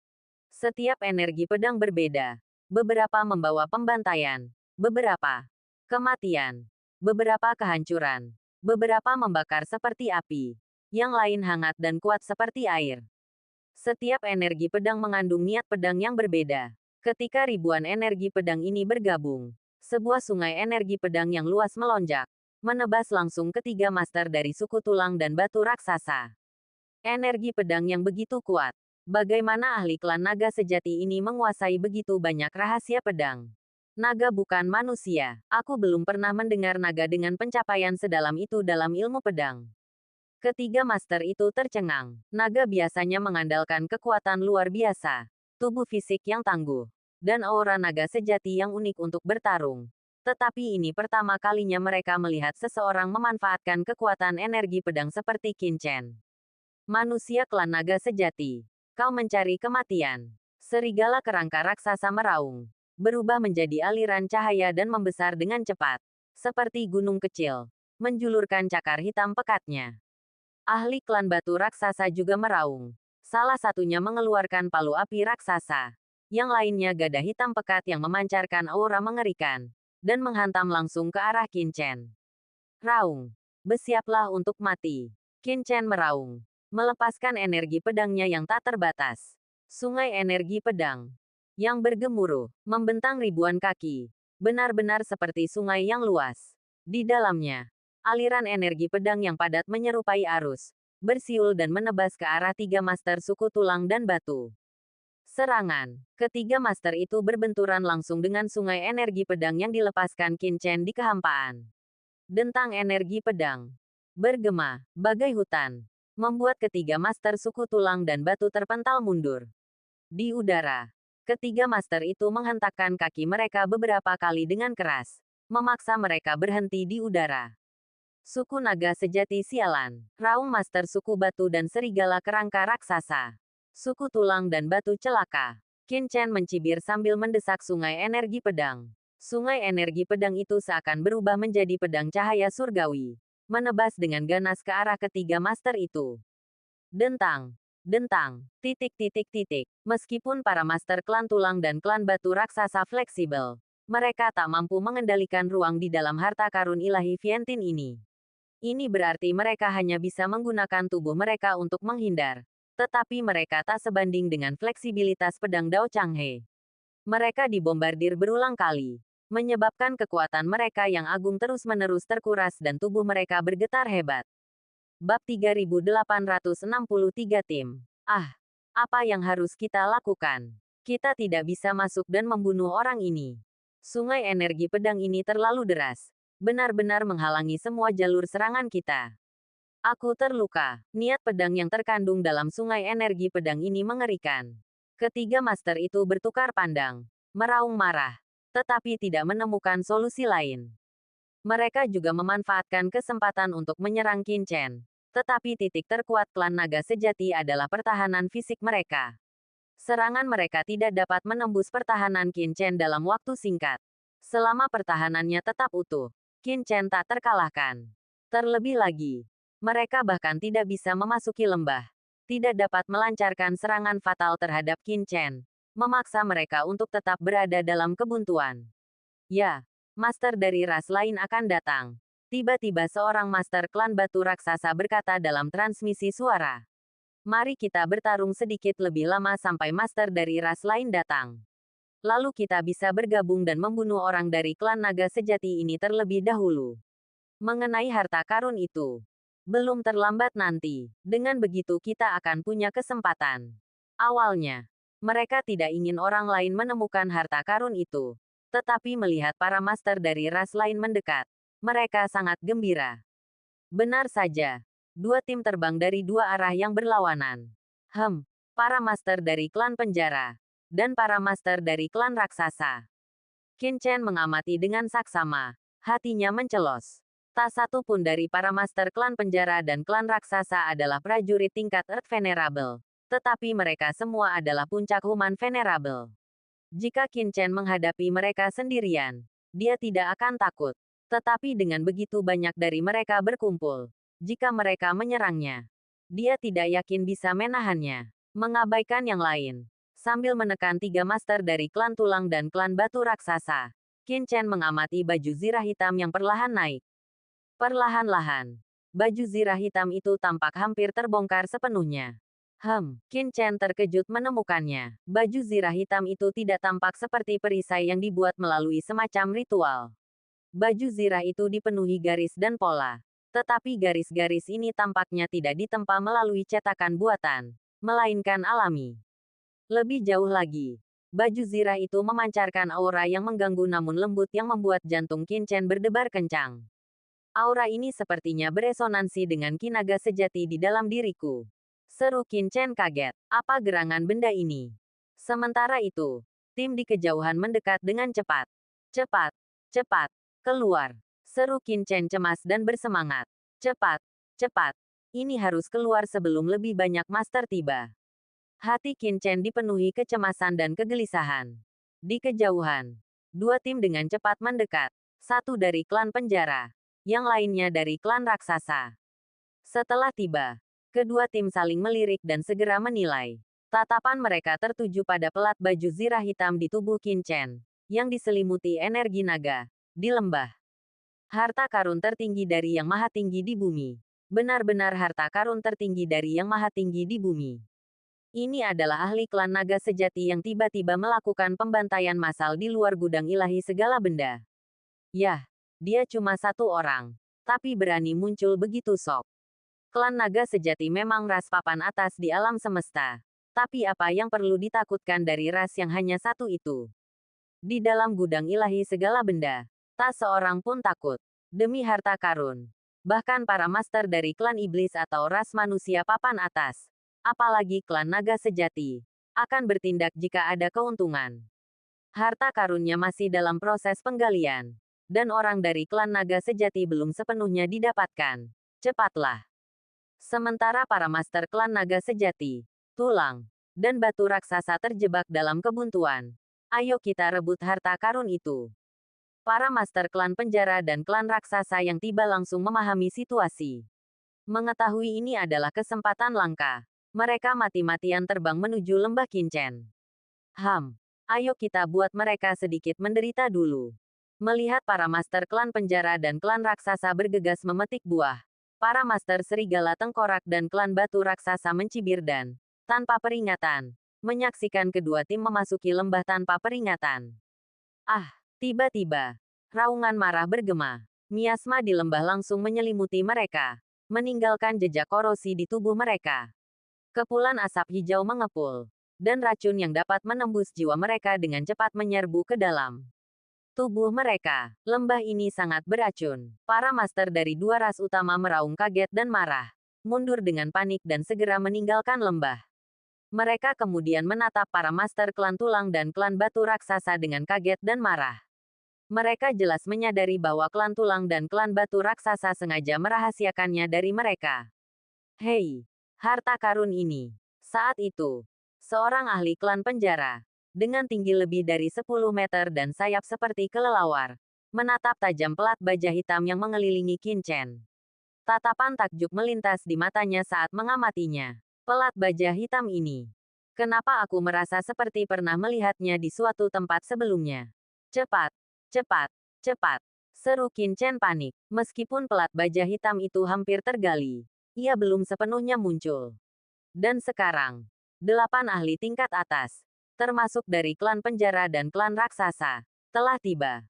Setiap energi pedang berbeda. Beberapa membawa pembantaian. Beberapa kematian. Beberapa kehancuran. Beberapa membakar seperti api. Yang lain hangat dan kuat seperti air. Setiap energi pedang mengandung niat pedang yang berbeda. Ketika ribuan energi pedang ini bergabung, sebuah sungai energi pedang yang luas melonjak, menebas langsung ketiga master dari suku tulang dan batu raksasa. Energi pedang yang begitu kuat. Bagaimana ahli klan naga sejati ini menguasai begitu banyak rahasia pedang? Naga bukan manusia. Aku belum pernah mendengar naga dengan pencapaian sedalam itu dalam ilmu pedang. Ketiga master itu tercengang. Naga biasanya mengandalkan kekuatan luar biasa, tubuh fisik yang tangguh, dan aura naga sejati yang unik untuk bertarung. Tetapi ini pertama kalinya mereka melihat seseorang memanfaatkan kekuatan energi pedang seperti Qin Chen. Manusia klan naga sejati. Kau mencari kematian. Serigala kerangka raksasa meraung. Berubah menjadi aliran cahaya dan membesar dengan cepat. Seperti gunung kecil. Menjulurkan cakar hitam pekatnya. Ahli klan batu raksasa juga meraung. Salah satunya mengeluarkan palu api raksasa. Yang lainnya gada hitam pekat yang memancarkan aura mengerikan. Dan menghantam langsung ke arah Qin Chen. Raung. Bersiaplah untuk mati. Qin Chen meraung. Melepaskan energi pedangnya yang tak terbatas. Sungai energi pedang. Yang bergemuruh. Membentang ribuan kaki. Benar-benar seperti sungai yang luas. Di dalamnya. Aliran energi pedang yang padat menyerupai arus, bersiul dan menebas ke arah tiga master suku tulang dan batu. Serangan. Ketiga master itu berbenturan langsung dengan sungai energi pedang yang dilepaskan Qin Chen di kehampaan. Dentang energi pedang. Bergema, bagai hutan. Membuat ketiga master suku tulang dan batu terpental mundur. Di udara. Ketiga master itu menghentakkan kaki mereka beberapa kali dengan keras. Memaksa mereka berhenti di udara. Suku naga sejati sialan. Raung master suku batu dan serigala kerangka raksasa. Suku tulang dan batu celaka. Qin Chen mencibir sambil mendesak sungai energi pedang. Sungai energi pedang itu seakan berubah menjadi pedang cahaya surgawi. Menebas dengan ganas ke arah ketiga master itu. Dentang. Dentang. Titik titik titik. Meskipun para master klan tulang dan klan batu raksasa fleksibel, mereka tak mampu mengendalikan ruang di dalam harta karun ilahi Vientian ini. Ini berarti mereka hanya bisa menggunakan tubuh mereka untuk menghindar. Tetapi mereka tak sebanding dengan fleksibilitas pedang Dao Changhe. Mereka dibombardir berulang kali, menyebabkan kekuatan mereka yang agung terus-menerus terkuras dan tubuh mereka bergetar hebat. Bab 3863 Tim. Apa yang harus kita lakukan? Kita tidak bisa masuk dan membunuh orang ini. Sungai energi pedang ini terlalu deras. Benar-benar menghalangi semua jalur serangan kita. Aku terluka. Niat pedang yang terkandung dalam sungai energi pedang ini mengerikan. Ketiga master itu bertukar pandang. Meraung marah. Tetapi tidak menemukan solusi lain. Mereka juga memanfaatkan kesempatan untuk menyerang Qin Chen. Tetapi titik terkuat klan naga sejati adalah pertahanan fisik mereka. Serangan mereka tidak dapat menembus pertahanan Qin Chen dalam waktu singkat. Selama pertahanannya tetap utuh, Qin Chen tak terkalahkan. Terlebih lagi, mereka bahkan tidak bisa memasuki lembah. Tidak dapat melancarkan serangan fatal terhadap Qin Chen. memaksa mereka untuk tetap berada dalam kebuntuan. Ya, master dari ras lain akan datang. Tiba-tiba seorang master klan batu raksasa berkata dalam transmisi suara. Mari kita bertarung sedikit lebih lama sampai master dari ras lain datang. Lalu kita bisa bergabung dan membunuh orang dari klan naga sejati ini terlebih dahulu. Mengenai harta karun itu, belum terlambat nanti. Dengan begitu kita akan punya kesempatan. Awalnya, mereka tidak ingin orang lain menemukan harta karun itu. Tetapi melihat para master dari ras lain mendekat, mereka sangat gembira. Benar saja. Dua tim terbang dari dua arah yang berlawanan. Para master dari klan penjara. Dan para master dari klan raksasa. Qin Chen mengamati dengan saksama. Hatinya mencelos. Tak satu pun dari para master klan penjara dan klan raksasa adalah prajurit tingkat Earth Venerable. Tetapi mereka semua adalah puncak Human Venerable. Jika Qin Chen menghadapi mereka sendirian, dia tidak akan takut. Tetapi dengan begitu banyak dari mereka berkumpul, jika mereka menyerangnya, dia tidak yakin bisa menahannya. Mengabaikan yang lain. Sambil menekan tiga master dari klan tulang dan klan batu raksasa, Qin Chen mengamati baju zirah hitam yang perlahan naik. Perlahan-lahan, baju zirah hitam itu tampak hampir terbongkar sepenuhnya. Qin Chen terkejut menemukannya. Baju zirah hitam itu tidak tampak seperti perisai yang dibuat melalui semacam ritual. Baju zirah itu dipenuhi garis dan pola. Tetapi garis-garis ini tampaknya tidak ditempa melalui cetakan buatan, melainkan alami. Lebih jauh lagi, baju zirah itu memancarkan aura yang mengganggu namun lembut yang membuat jantung Qin Chen berdebar kencang. Aura ini sepertinya beresonansi dengan kinaga sejati di dalam diriku. Seru Qin Chen kaget. Apa gerangan benda ini? Sementara itu, tim di kejauhan mendekat dengan cepat. Cepat, cepat. Keluar. Seru Qin Chen cemas dan bersemangat. Cepat, cepat. Ini harus keluar sebelum lebih banyak master tiba. Hati Qin Chen dipenuhi kecemasan dan kegelisahan. Di kejauhan, dua tim dengan cepat mendekat. Satu dari klan penjara, yang lainnya dari klan raksasa. Setelah tiba, kedua tim saling melirik dan segera menilai. Tatapan mereka tertuju pada pelat baju zirah hitam di tubuh Qin Chen, yang diselimuti energi naga. Di lembah. Harta karun tertinggi dari yang maha tinggi di bumi. Benar-benar harta karun tertinggi dari yang maha tinggi di bumi. Ini adalah ahli klan naga sejati yang tiba-tiba melakukan pembantaian massal di luar gudang ilahi segala benda. Yah, dia cuma satu orang. Tapi berani muncul begitu sok. Klan naga sejati memang ras papan atas di alam semesta. Tapi apa yang perlu ditakutkan dari ras yang hanya satu itu? Di dalam gudang ilahi segala benda. Tak seorang pun takut. Demi harta karun. Bahkan para master dari klan iblis atau ras manusia papan atas, apalagi klan naga sejati, akan bertindak jika ada keuntungan. Harta karunnya masih dalam proses penggalian. Dan orang dari klan naga sejati belum sepenuhnya didapatkan. Cepatlah. Sementara para master klan naga sejati, tulang, dan batu raksasa terjebak dalam kebuntuan. Ayo kita rebut harta karun itu. Para master klan penjara dan klan raksasa yang tiba langsung memahami situasi. Mengetahui ini adalah kesempatan langka. Mereka mati-matian terbang menuju lembah Qin Chen. Ayo kita buat mereka sedikit menderita dulu. Melihat para master klan penjara dan klan raksasa bergegas memetik buah. Para master serigala tengkorak dan klan batu raksasa mencibir dan, tanpa peringatan, menyaksikan kedua tim memasuki lembah tanpa peringatan. Tiba-tiba, raungan marah bergema. Miasma di lembah langsung menyelimuti mereka, meninggalkan jejak korosi di tubuh mereka. Kepulan asap hijau mengepul, dan racun yang dapat menembus jiwa mereka dengan cepat menyerbu ke dalam tubuh mereka. Lembah ini sangat beracun. Para master dari dua ras utama meraung kaget dan marah, mundur dengan panik dan segera meninggalkan lembah. Mereka kemudian menatap para master klan tulang dan klan batu raksasa dengan kaget dan marah. Mereka jelas menyadari bahwa klan tulang dan klan batu raksasa sengaja merahasiakannya dari mereka. Hei, harta karun ini. Saat itu, seorang ahli klan penjara, dengan tinggi lebih dari 10 meter dan sayap seperti kelelawar, menatap tajam pelat baja hitam yang mengelilingi Qin Chen. Tatapan takjub melintas di matanya saat mengamatinya. Pelat baja hitam ini Kenapa aku merasa seperti pernah melihatnya di suatu tempat sebelumnya? Cepat, cepat, cepat. Seru Qin Chen panik. Meskipun pelat baja hitam itu hampir tergali, ia belum sepenuhnya muncul. Dan sekarang, 8 ahli tingkat atas, termasuk dari klan penjara dan klan raksasa, telah tiba.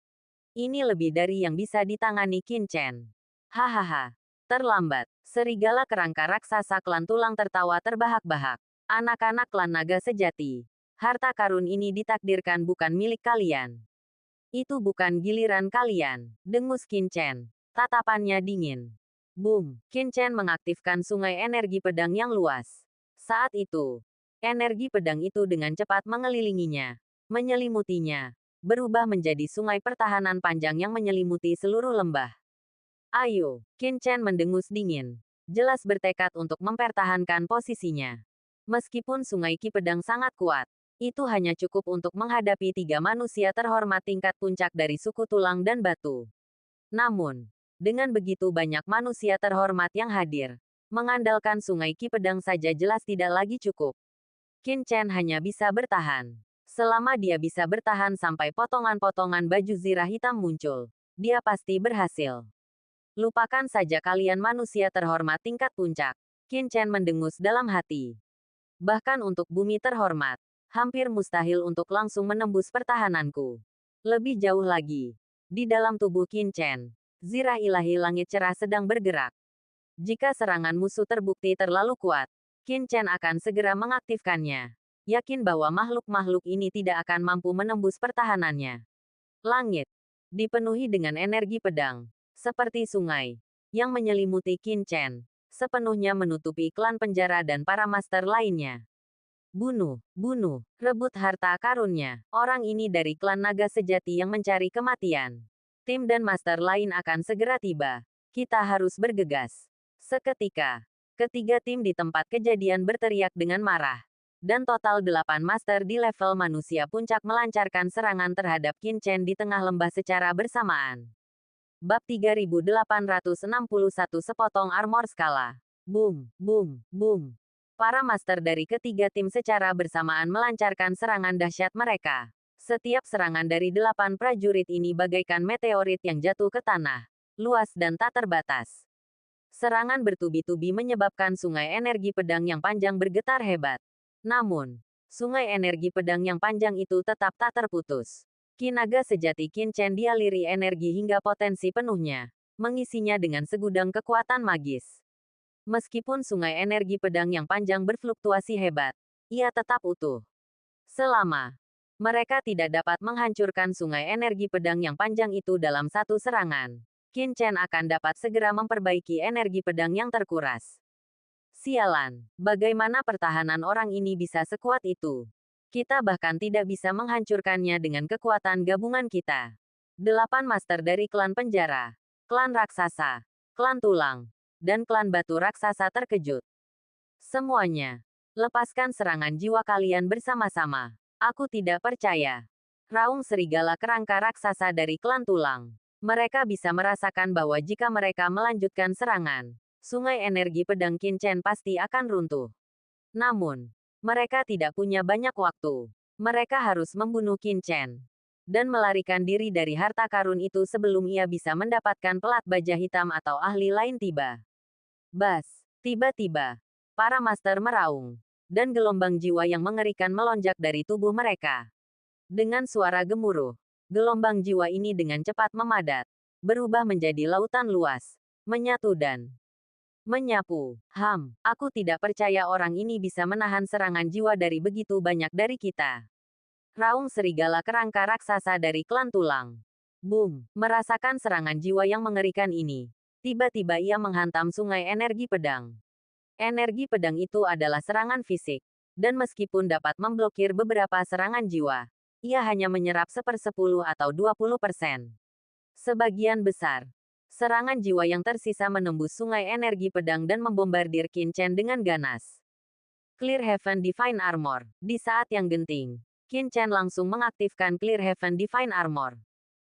Ini lebih dari yang bisa ditangani Qin Chen. Hahaha. Terlambat. Serigala kerangka raksasa klan tulang tertawa terbahak-bahak. Anak-anak klan naga sejati. Harta karun ini ditakdirkan bukan milik kalian. Itu bukan giliran kalian, dengus Qin Chen. Tatapannya dingin. Boom. Qin Chen mengaktifkan sungai energi pedang yang luas. Saat itu, energi pedang itu dengan cepat mengelilinginya, menyelimutinya, berubah menjadi sungai pertahanan panjang yang menyelimuti seluruh lembah. Ayo, Qin Chen mendengus dingin. Jelas bertekad untuk mempertahankan posisinya. Meskipun sungai Ki pedang sangat kuat, itu hanya cukup untuk menghadapi 3 manusia terhormat tingkat puncak dari suku tulang dan batu. Namun, dengan begitu banyak manusia terhormat yang hadir, mengandalkan sungai Ki pedang saja jelas tidak lagi cukup. Qin Chen hanya bisa bertahan. Selama dia bisa bertahan sampai potongan-potongan baju zirah hitam muncul, dia pasti berhasil. Lupakan saja kalian manusia terhormat tingkat puncak. Qin Chen mendengus dalam hati. Bahkan untuk bumi terhormat, hampir mustahil untuk langsung menembus pertahananku. Lebih jauh lagi, di dalam tubuh Qin Chen, zirah ilahi langit cerah sedang bergerak. Jika serangan musuh terbukti terlalu kuat, Qin Chen akan segera mengaktifkannya. Yakin bahwa makhluk-makhluk ini tidak akan mampu menembus pertahanannya. Langit dipenuhi dengan energi pedang, seperti sungai, yang menyelimuti Qin Chen, sepenuhnya menutupi klan penjara dan para master lainnya. Bunuh, bunuh, rebut harta karunnya. Orang ini dari klan naga sejati yang mencari kematian. Tim dan master lain akan segera tiba. Kita harus bergegas. Seketika, ketiga tim di tempat kejadian berteriak dengan marah. Dan total 8 master di level manusia puncak melancarkan serangan terhadap Qin Chen di tengah lembah secara bersamaan. Bab 3861 Sepotong armor skala. Boom, boom, boom. Para master dari ketiga tim secara bersamaan melancarkan serangan dahsyat mereka. Setiap serangan dari 8 prajurit ini bagaikan meteorit yang jatuh ke tanah, luas dan tak terbatas. Serangan bertubi-tubi menyebabkan sungai energi pedang yang panjang bergetar hebat. Namun, sungai energi pedang yang panjang itu tetap tak terputus. Ki naga sejati Qin Chen dialiri energi hingga potensi penuhnya, mengisinya dengan segudang kekuatan magis. Meskipun sungai energi pedang yang panjang berfluktuasi hebat, ia tetap utuh. Selama mereka tidak dapat menghancurkan sungai energi pedang yang panjang itu dalam satu serangan, Qin Chen akan dapat segera memperbaiki energi pedang yang terkuras. Sialan, bagaimana pertahanan orang ini bisa sekuat itu? Kita bahkan tidak bisa menghancurkannya dengan kekuatan gabungan kita. 8 master dari klan penjara, klan raksasa, klan tulang, dan klan batu raksasa terkejut. Semuanya, lepaskan serangan jiwa kalian bersama-sama. Aku tidak percaya. Raung serigala kerangka raksasa dari klan tulang. Mereka bisa merasakan bahwa jika mereka melanjutkan serangan, sungai energi pedang Qin Chen pasti akan runtuh. Namun, mereka tidak punya banyak waktu. Mereka harus membunuh Qin Chen dan melarikan diri dari harta karun itu sebelum ia bisa mendapatkan pelat baja hitam atau ahli lain tiba. Bas, tiba-tiba, para master meraung, dan gelombang jiwa yang mengerikan melonjak dari tubuh mereka. Dengan suara gemuruh, gelombang jiwa ini dengan cepat memadat, berubah menjadi lautan luas, menyatu dan menyapu. Aku tidak percaya orang ini bisa menahan serangan jiwa dari begitu banyak dari kita. Raung serigala kerangka raksasa dari klan tulang. Boom, merasakan serangan jiwa yang mengerikan ini. Tiba-tiba ia menghantam sungai energi pedang. Energi pedang itu adalah serangan fisik. Dan meskipun dapat memblokir beberapa serangan jiwa, ia hanya menyerap 1/10 atau 20%. Sebagian besar serangan jiwa yang tersisa menembus sungai energi pedang dan membombardir Qin Chen dengan ganas. Clear Heaven Divine Armor. Di saat yang genting, Qin Chen langsung mengaktifkan Clear Heaven Divine Armor.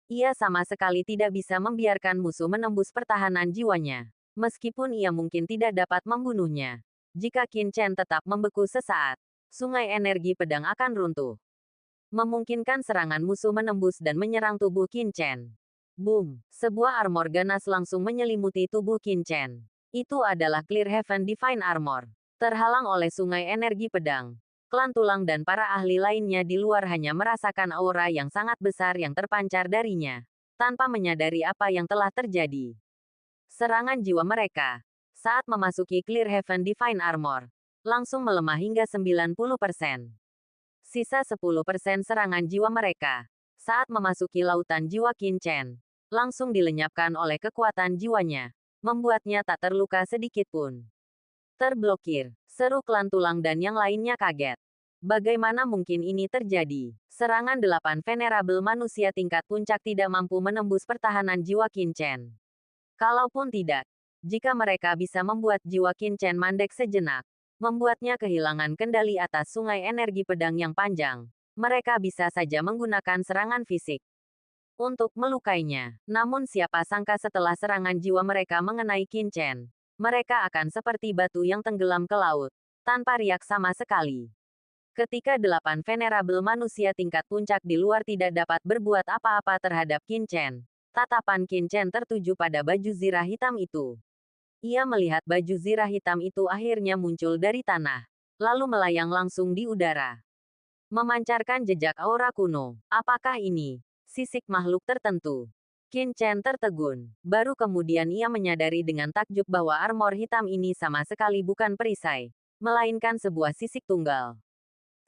Ia sama sekali tidak bisa membiarkan musuh menembus pertahanan jiwanya, meskipun ia mungkin tidak dapat membunuhnya. Jika Qin Chen tetap membeku sesaat, sungai energi pedang akan runtuh, memungkinkan serangan musuh menembus dan menyerang tubuh Qin Chen. Boom! Sebuah armor ganas langsung menyelimuti tubuh Qin Chen. Itu adalah Clear Heaven Divine Armor. Terhalang oleh sungai energi pedang. Klan Tulang dan para ahli lainnya di luar hanya merasakan aura yang sangat besar yang terpancar darinya, tanpa menyadari apa yang telah terjadi. Serangan jiwa mereka, saat memasuki Clear Heaven Divine Armor, langsung melemah hingga 90%. Sisa 10% serangan jiwa mereka, saat memasuki lautan jiwa Qin Chen, langsung dilenyapkan oleh kekuatan jiwanya, membuatnya tak terluka sedikit pun. Terblokir, seru Klan Tulang dan yang lainnya kaget. Bagaimana mungkin ini terjadi? Serangan 8 venerable manusia tingkat puncak tidak mampu menembus pertahanan jiwa Qin Chen. Kalaupun tidak, jika mereka bisa membuat jiwa Qin Chen mandek sejenak, membuatnya kehilangan kendali atas sungai energi pedang yang panjang, mereka bisa saja menggunakan serangan fisik untuk melukainya. Namun siapa sangka setelah serangan jiwa mereka mengenai Qin Chen, mereka akan seperti batu yang tenggelam ke laut, tanpa riak sama sekali. Ketika 8 venerable manusia tingkat puncak di luar tidak dapat berbuat apa-apa terhadap Qin Chen, tatapan Qin Chen tertuju pada baju zirah hitam itu. Ia melihat baju zirah hitam itu akhirnya muncul dari tanah, lalu melayang langsung di udara, memancarkan jejak aura kuno. Apakah ini sisik makhluk tertentu? Qin Chen tertegun. Baru kemudian ia menyadari dengan takjub bahwa armor hitam ini sama sekali bukan perisai, melainkan sebuah sisik tunggal.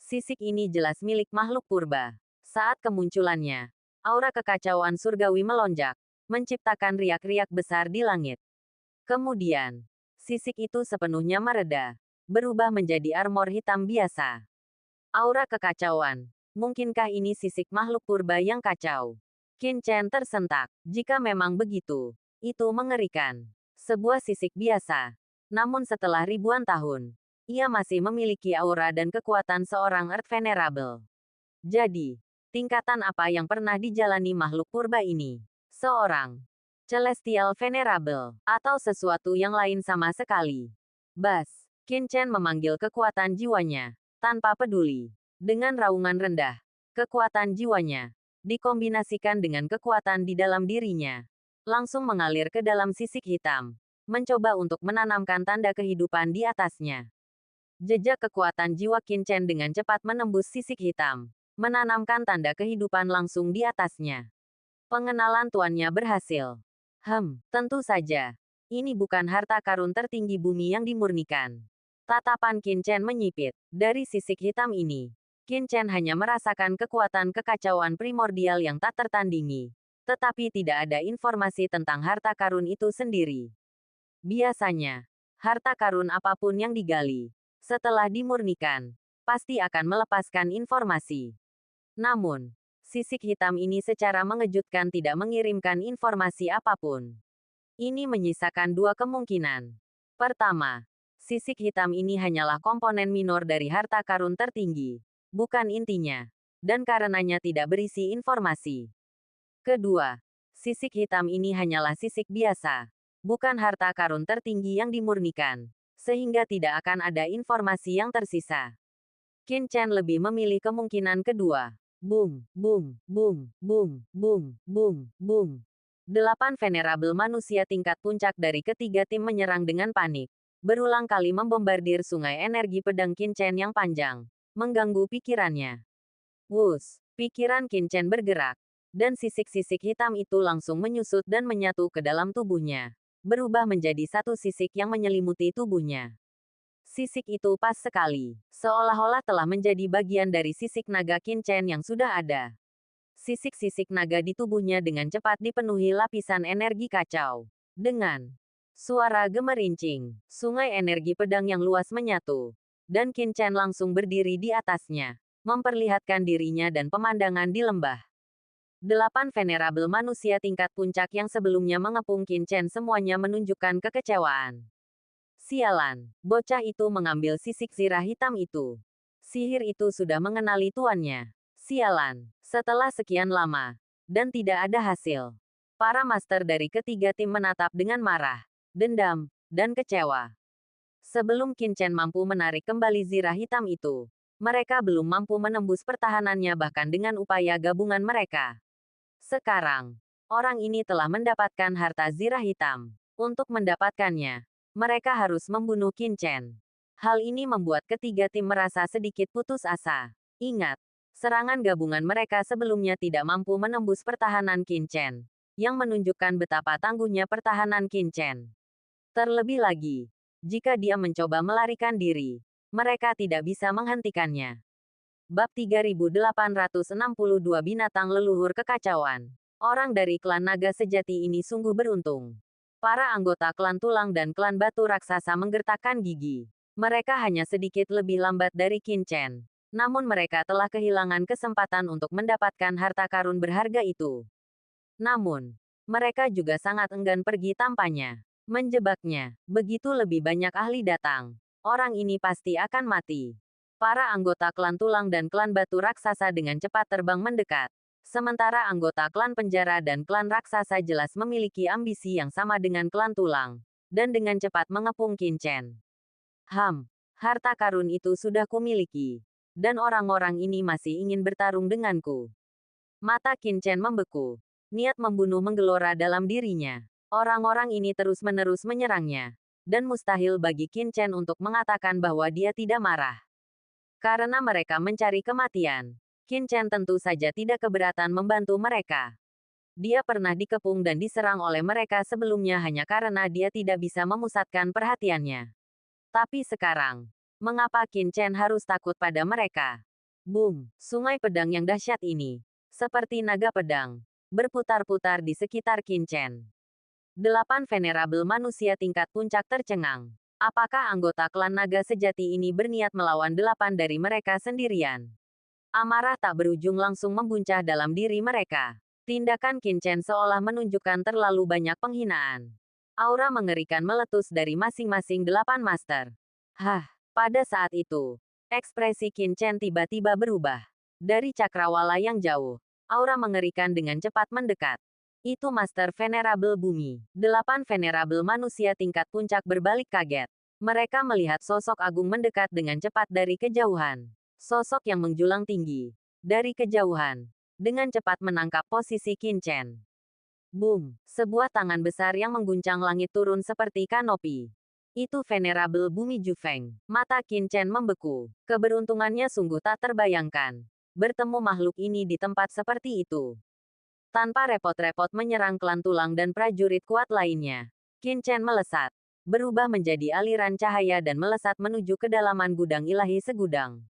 Sisik ini jelas milik makhluk purba. Saat kemunculannya, aura kekacauan surgawi melonjak, menciptakan riak-riak besar di langit. Kemudian, sisik itu sepenuhnya mereda, berubah menjadi armor hitam biasa. Aura kekacauan. Mungkinkah ini sisik makhluk purba yang kacau? Qin Chen tersentak. Jika memang begitu, itu mengerikan. Sebuah sisik biasa. Namun setelah ribuan tahun, ia masih memiliki aura dan kekuatan seorang Earth Venerable. Jadi, tingkatan apa yang pernah dijalani makhluk purba ini? Seorang Celestial Venerable, atau sesuatu yang lain sama sekali. Bas, Qin Chen memanggil kekuatan jiwanya, tanpa peduli. Dengan raungan rendah, kekuatan jiwanya, dikombinasikan dengan kekuatan di dalam dirinya, langsung mengalir ke dalam sisik hitam, mencoba untuk menanamkan tanda kehidupan di atasnya. Jejak kekuatan jiwa Qin Chen dengan cepat menembus sisik hitam, menanamkan tanda kehidupan langsung di atasnya. Pengenalan tuannya berhasil. Tentu saja. Ini bukan harta karun tertinggi bumi yang dimurnikan. Tatapan Qin Chen menyipit. Dari sisik hitam ini, Qin Chen hanya merasakan kekuatan kekacauan primordial yang tak tertandingi. Tetapi tidak ada informasi tentang harta karun itu sendiri. Biasanya, harta karun apapun yang digali, setelah dimurnikan, pasti akan melepaskan informasi. Namun, sisik hitam ini secara mengejutkan tidak mengirimkan informasi apapun. Ini menyisakan dua kemungkinan. Pertama, sisik hitam ini hanyalah komponen minor dari harta karun tertinggi, bukan intinya, dan karenanya tidak berisi informasi. Kedua, sisik hitam ini hanyalah sisik biasa, bukan harta karun tertinggi yang dimurnikan, sehingga tidak akan ada informasi yang tersisa. Qin Chen lebih memilih kemungkinan kedua. Boom, boom, boom, boom, boom, boom, boom. 8 venerable manusia tingkat puncak dari ketiga tim menyerang dengan panik, berulang kali membombardir sungai energi pedang Qin Chen yang panjang, mengganggu pikirannya. Wus, pikiran Qin Chen bergerak, dan sisik-sisik hitam itu langsung menyusut dan menyatu ke dalam tubuhnya, berubah menjadi satu sisik yang menyelimuti tubuhnya. Sisik itu pas sekali, seolah-olah telah menjadi bagian dari sisik naga Qin Chen yang sudah ada. Sisik-sisik naga di tubuhnya dengan cepat dipenuhi lapisan energi kacau. Dengan suara gemerincing, sungai energi pedang yang luas menyatu, dan Qin Chen langsung berdiri di atasnya, memperlihatkan dirinya dan pemandangan di lembah. 8 venerable manusia tingkat puncak yang sebelumnya mengepung Qin Chen semuanya menunjukkan kekecewaan. Sialan, bocah itu mengambil sisik zirah hitam itu. Sihir itu sudah mengenali tuannya. Sialan, setelah sekian lama, dan tidak ada hasil. Para master dari ketiga tim menatap dengan marah, dendam, dan kecewa. Sebelum Qin Chen mampu menarik kembali zirah hitam itu, Mereka belum mampu menembus pertahanannya bahkan dengan upaya gabungan mereka. Sekarang, orang ini telah mendapatkan harta zirah hitam. Untuk mendapatkannya, mereka harus membunuh Qin Chen. Hal ini membuat ketiga tim merasa sedikit putus asa. Ingat, serangan gabungan mereka sebelumnya tidak mampu menembus pertahanan Qin Chen, yang menunjukkan betapa tangguhnya pertahanan Qin Chen. Terlebih lagi, jika dia mencoba melarikan diri, mereka tidak bisa menghentikannya. Bab 3862 Binatang Leluhur Kekacauan. Orang dari klan naga sejati ini sungguh beruntung. Para anggota klan tulang dan klan batu raksasa menggertakkan gigi. Mereka hanya sedikit lebih lambat dari Qin Chen. Namun mereka telah kehilangan kesempatan untuk mendapatkan harta karun berharga itu. Namun, mereka juga sangat enggan pergi tanpanya. Menjebaknya, begitu lebih banyak ahli datang. Orang ini pasti akan mati. Para anggota klan tulang dan klan batu raksasa dengan cepat terbang mendekat. Sementara anggota klan penjara dan klan raksasa jelas memiliki ambisi yang sama dengan klan tulang. Dan dengan cepat mengepung Qin Chen. Harta karun itu sudah kumiliki. Dan orang-orang ini masih ingin bertarung denganku. Mata Qin Chen membeku. Niat membunuh menggelora dalam dirinya. Orang-orang ini terus-menerus menyerangnya. Dan mustahil bagi Qin Chen untuk mengatakan bahwa dia tidak marah. Karena mereka mencari kematian. Qin Chen tentu saja tidak keberatan membantu mereka. Dia pernah dikepung dan diserang oleh mereka sebelumnya hanya karena dia tidak bisa memusatkan perhatiannya. Tapi sekarang, mengapa Qin Chen harus takut pada mereka? Boom! Sungai pedang yang dahsyat ini, seperti naga pedang, berputar-putar di sekitar Qin Chen. 8 venerabel manusia tingkat puncak tercengang. Apakah anggota klan naga sejati ini berniat melawan 8 dari mereka sendirian? Amarah tak berujung langsung membuncah dalam diri mereka. Tindakan Qin Chen seolah menunjukkan terlalu banyak penghinaan. Aura mengerikan meletus dari masing-masing 8 master. Pada saat itu, ekspresi Qin Chen tiba-tiba berubah. Dari cakrawala yang jauh, aura mengerikan dengan cepat mendekat. Itu Master Venerable Bumi. 8 venerabel manusia tingkat puncak berbalik kaget. Mereka melihat sosok agung mendekat dengan cepat dari kejauhan. Sosok yang menjulang tinggi. Dari kejauhan. Dengan cepat menangkap posisi Qin Chen. Boom! Sebuah tangan besar yang mengguncang langit turun seperti kanopi. Itu Venerable Bumi Jufeng. Mata Qin Chen membeku. Keberuntungannya sungguh tak terbayangkan. Bertemu makhluk ini di tempat seperti itu. Tanpa repot-repot menyerang klan tulang dan prajurit kuat lainnya. Qin Chen melesat. Berubah menjadi aliran cahaya dan melesat menuju kedalaman gudang ilahi segudang.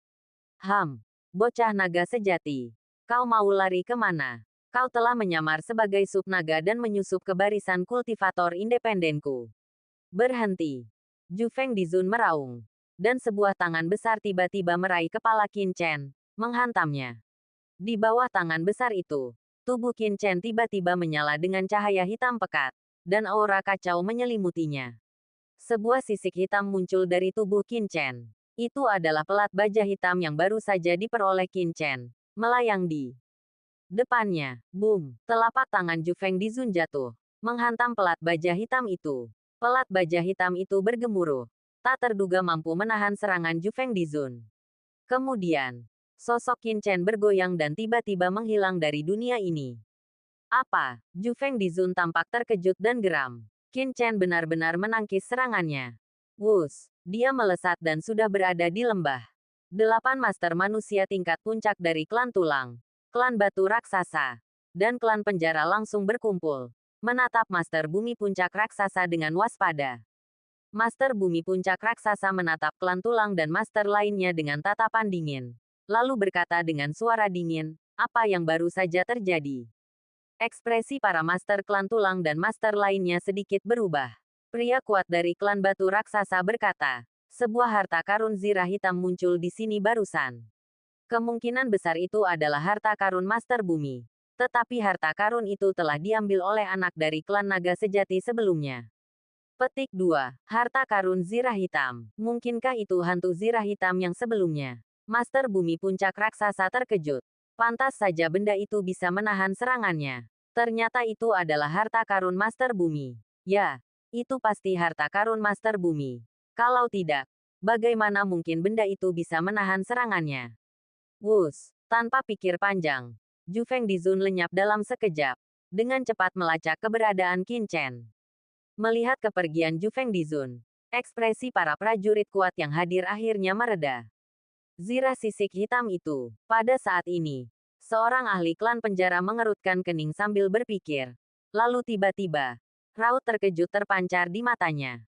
Bocah naga sejati. Kau mau lari kemana? Kau telah menyamar sebagai sub naga dan menyusup ke barisan kultivator independenku. Berhenti. Jufeng Dizun meraung. Dan sebuah tangan besar tiba-tiba meraih kepala Qin Chen, menghantamnya. Di bawah tangan besar itu, tubuh Qin Chen tiba-tiba menyala dengan cahaya hitam pekat, dan aura kacau menyelimutinya. Sebuah sisik hitam muncul dari tubuh Qin Chen. Itu adalah pelat baja hitam yang baru saja diperoleh Qin Chen, melayang di depannya. Boom! Telapak tangan Jufeng Dizun jatuh, menghantam pelat baja hitam itu. Pelat baja hitam itu bergemuruh. Tak terduga mampu menahan serangan Jufeng Dizun. Kemudian, sosok Qin Chen bergoyang dan tiba-tiba menghilang dari dunia ini. Apa? Jufeng Dizun tampak terkejut dan geram. Qin Chen benar-benar menangkis serangannya. Wus! Dia melesat dan sudah berada di lembah. 8 master manusia tingkat puncak dari klan tulang, klan batu raksasa, dan klan penjara langsung berkumpul. Menatap Master Bumi Puncak Raksasa dengan waspada. Master Bumi Puncak Raksasa menatap klan tulang dan master lainnya dengan tatapan dingin. Lalu berkata dengan suara dingin, apa yang baru saja terjadi? Ekspresi para master klan tulang dan master lainnya sedikit berubah. Pria kuat dari klan batu raksasa berkata, sebuah harta karun zirah hitam muncul di sini barusan. Kemungkinan besar itu adalah harta karun Master Bumi. Tetapi harta karun itu telah diambil oleh anak dari klan naga sejati sebelumnya. Petik 2. Harta karun zirah hitam. Mungkinkah itu hantu zirah hitam yang sebelumnya? Master Bumi Puncak Raksasa terkejut. Pantas saja benda itu bisa menahan serangannya. Ternyata itu adalah harta karun Master Bumi. Ya, itu pasti harta karun Master Bumi. Kalau tidak, Bagaimana mungkin benda itu bisa menahan serangannya? Wus, tanpa pikir panjang, Ju Feng Dizun lenyap dalam sekejap. Dengan cepat melacak keberadaan Qin Chen. Melihat kepergian Ju Feng Dizun, ekspresi para prajurit kuat yang hadir akhirnya mereda. Zirah sisik hitam itu. Pada saat ini, seorang ahli klan penjara mengerutkan kening sambil berpikir. Lalu tiba-tiba, raut terkejut terpancar di matanya.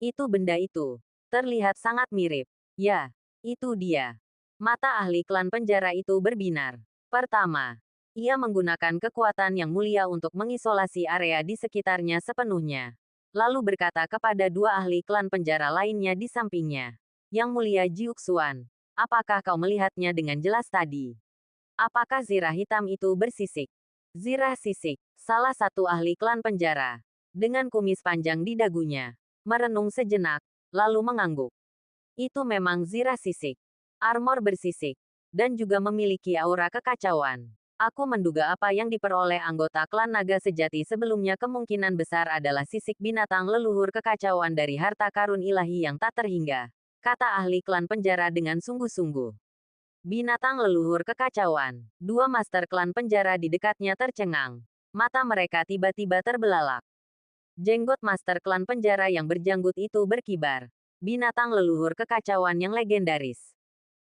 Itu benda itu. Terlihat sangat mirip. Ya, itu dia. Mata ahli klan penjara itu berbinar. Pertama, ia menggunakan kekuatan yang mulia untuk mengisolasi area di sekitarnya sepenuhnya. Lalu berkata kepada dua ahli klan penjara lainnya di sampingnya. Yang mulia Jiuxuan, apakah kau melihatnya dengan jelas tadi? Apakah zirah hitam itu bersisik? Zirah sisik, salah satu ahli klan penjara. Dengan kumis panjang di dagunya. Merenung sejenak, lalu mengangguk. Itu memang zirah sisik. Armor bersisik. Dan juga memiliki aura kekacauan. Aku menduga apa yang diperoleh anggota klan naga sejati sebelumnya kemungkinan besar adalah sisik binatang leluhur kekacauan dari harta karun ilahi yang tak terhingga. Kata ahli klan penjara dengan sungguh-sungguh. Binatang leluhur kekacauan. Dua master klan penjara di dekatnya tercengang. Mata mereka tiba-tiba terbelalak. Jenggot master klan penjara yang berjanggut itu berkibar. Binatang leluhur kekacauan yang legendaris.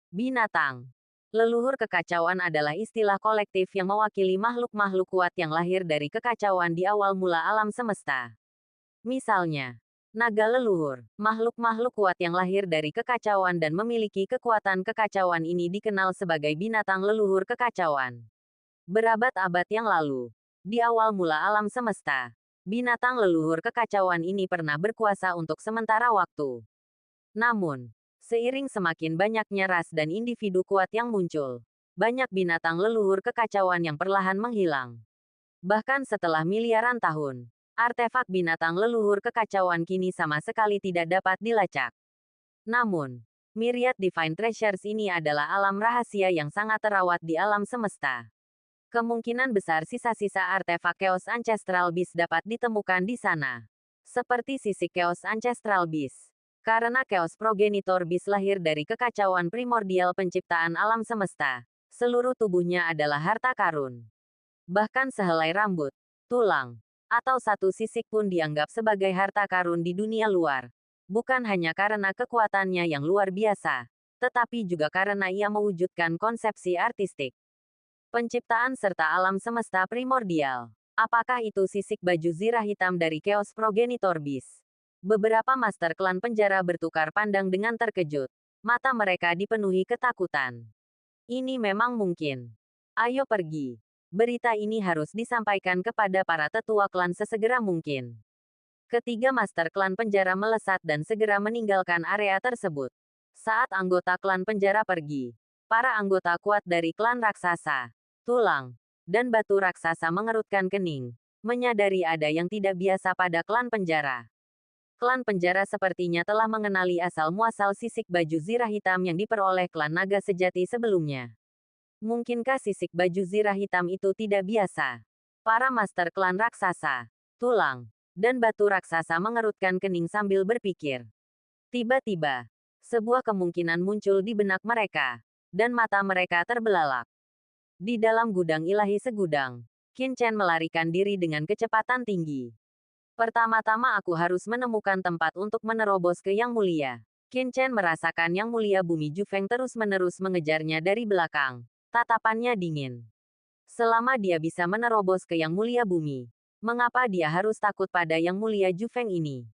Binatang leluhur kekacauan adalah istilah kolektif yang mewakili makhluk-makhluk kuat yang lahir dari kekacauan di awal mula alam semesta. Misalnya, naga leluhur, makhluk-makhluk kuat yang lahir dari kekacauan dan memiliki kekuatan kekacauan ini dikenal sebagai binatang leluhur kekacauan. Berabad-abad yang lalu, di awal mula alam semesta, binatang leluhur kekacauan ini pernah berkuasa untuk sementara waktu. Namun, seiring semakin banyaknya ras dan individu kuat yang muncul, banyak binatang leluhur kekacauan yang perlahan menghilang. Bahkan setelah miliaran tahun, artefak binatang leluhur kekacauan kini sama sekali tidak dapat dilacak. Namun, Myriad Divine Treasures ini adalah alam rahasia yang sangat terawat di alam semesta. Kemungkinan besar sisa-sisa artefak Chaos Ancestral Beast dapat ditemukan di sana. Seperti sisik Chaos Ancestral Beast. Karena Chaos Progenitor Beast lahir dari kekacauan primordial penciptaan alam semesta, seluruh tubuhnya adalah harta karun. Bahkan sehelai rambut, tulang, atau satu sisik pun dianggap sebagai harta karun di dunia luar. Bukan hanya karena kekuatannya yang luar biasa, tetapi juga karena ia mewujudkan konsepsi artistik. Penciptaan serta alam semesta primordial. Apakah itu sisik baju zirah hitam dari Chaos Progenitor Beast? Beberapa master klan penjara bertukar pandang dengan terkejut. Mata mereka dipenuhi ketakutan. Ini memang mungkin. Ayo pergi. Berita ini harus disampaikan kepada para tetua klan sesegera mungkin. Ketiga master klan penjara melesat dan segera meninggalkan area tersebut. Saat anggota klan penjara pergi, para anggota kuat dari klan raksasa, tulang, dan batu raksasa mengerutkan kening, menyadari ada yang tidak biasa pada klan penjara. Klan penjara sepertinya telah mengenali asal-muasal sisik baju zirah hitam yang diperoleh klan naga sejati sebelumnya. Mungkinkah sisik baju zirah hitam itu tidak biasa? Para master klan raksasa, tulang, dan batu raksasa mengerutkan kening sambil berpikir. Tiba-tiba, sebuah kemungkinan muncul di benak mereka, dan mata mereka terbelalak. Di dalam gudang ilahi segudang, Qin Chen melarikan diri dengan kecepatan tinggi. Pertama-tama aku harus menemukan tempat untuk menerobos ke Yang Mulia. Qin Chen merasakan Yang Mulia Bumi Ju Feng terus-menerus mengejarnya dari belakang. Tatapannya dingin. Selama dia bisa menerobos ke Yang Mulia Bumi, mengapa dia harus takut pada Yang Mulia Ju Feng ini?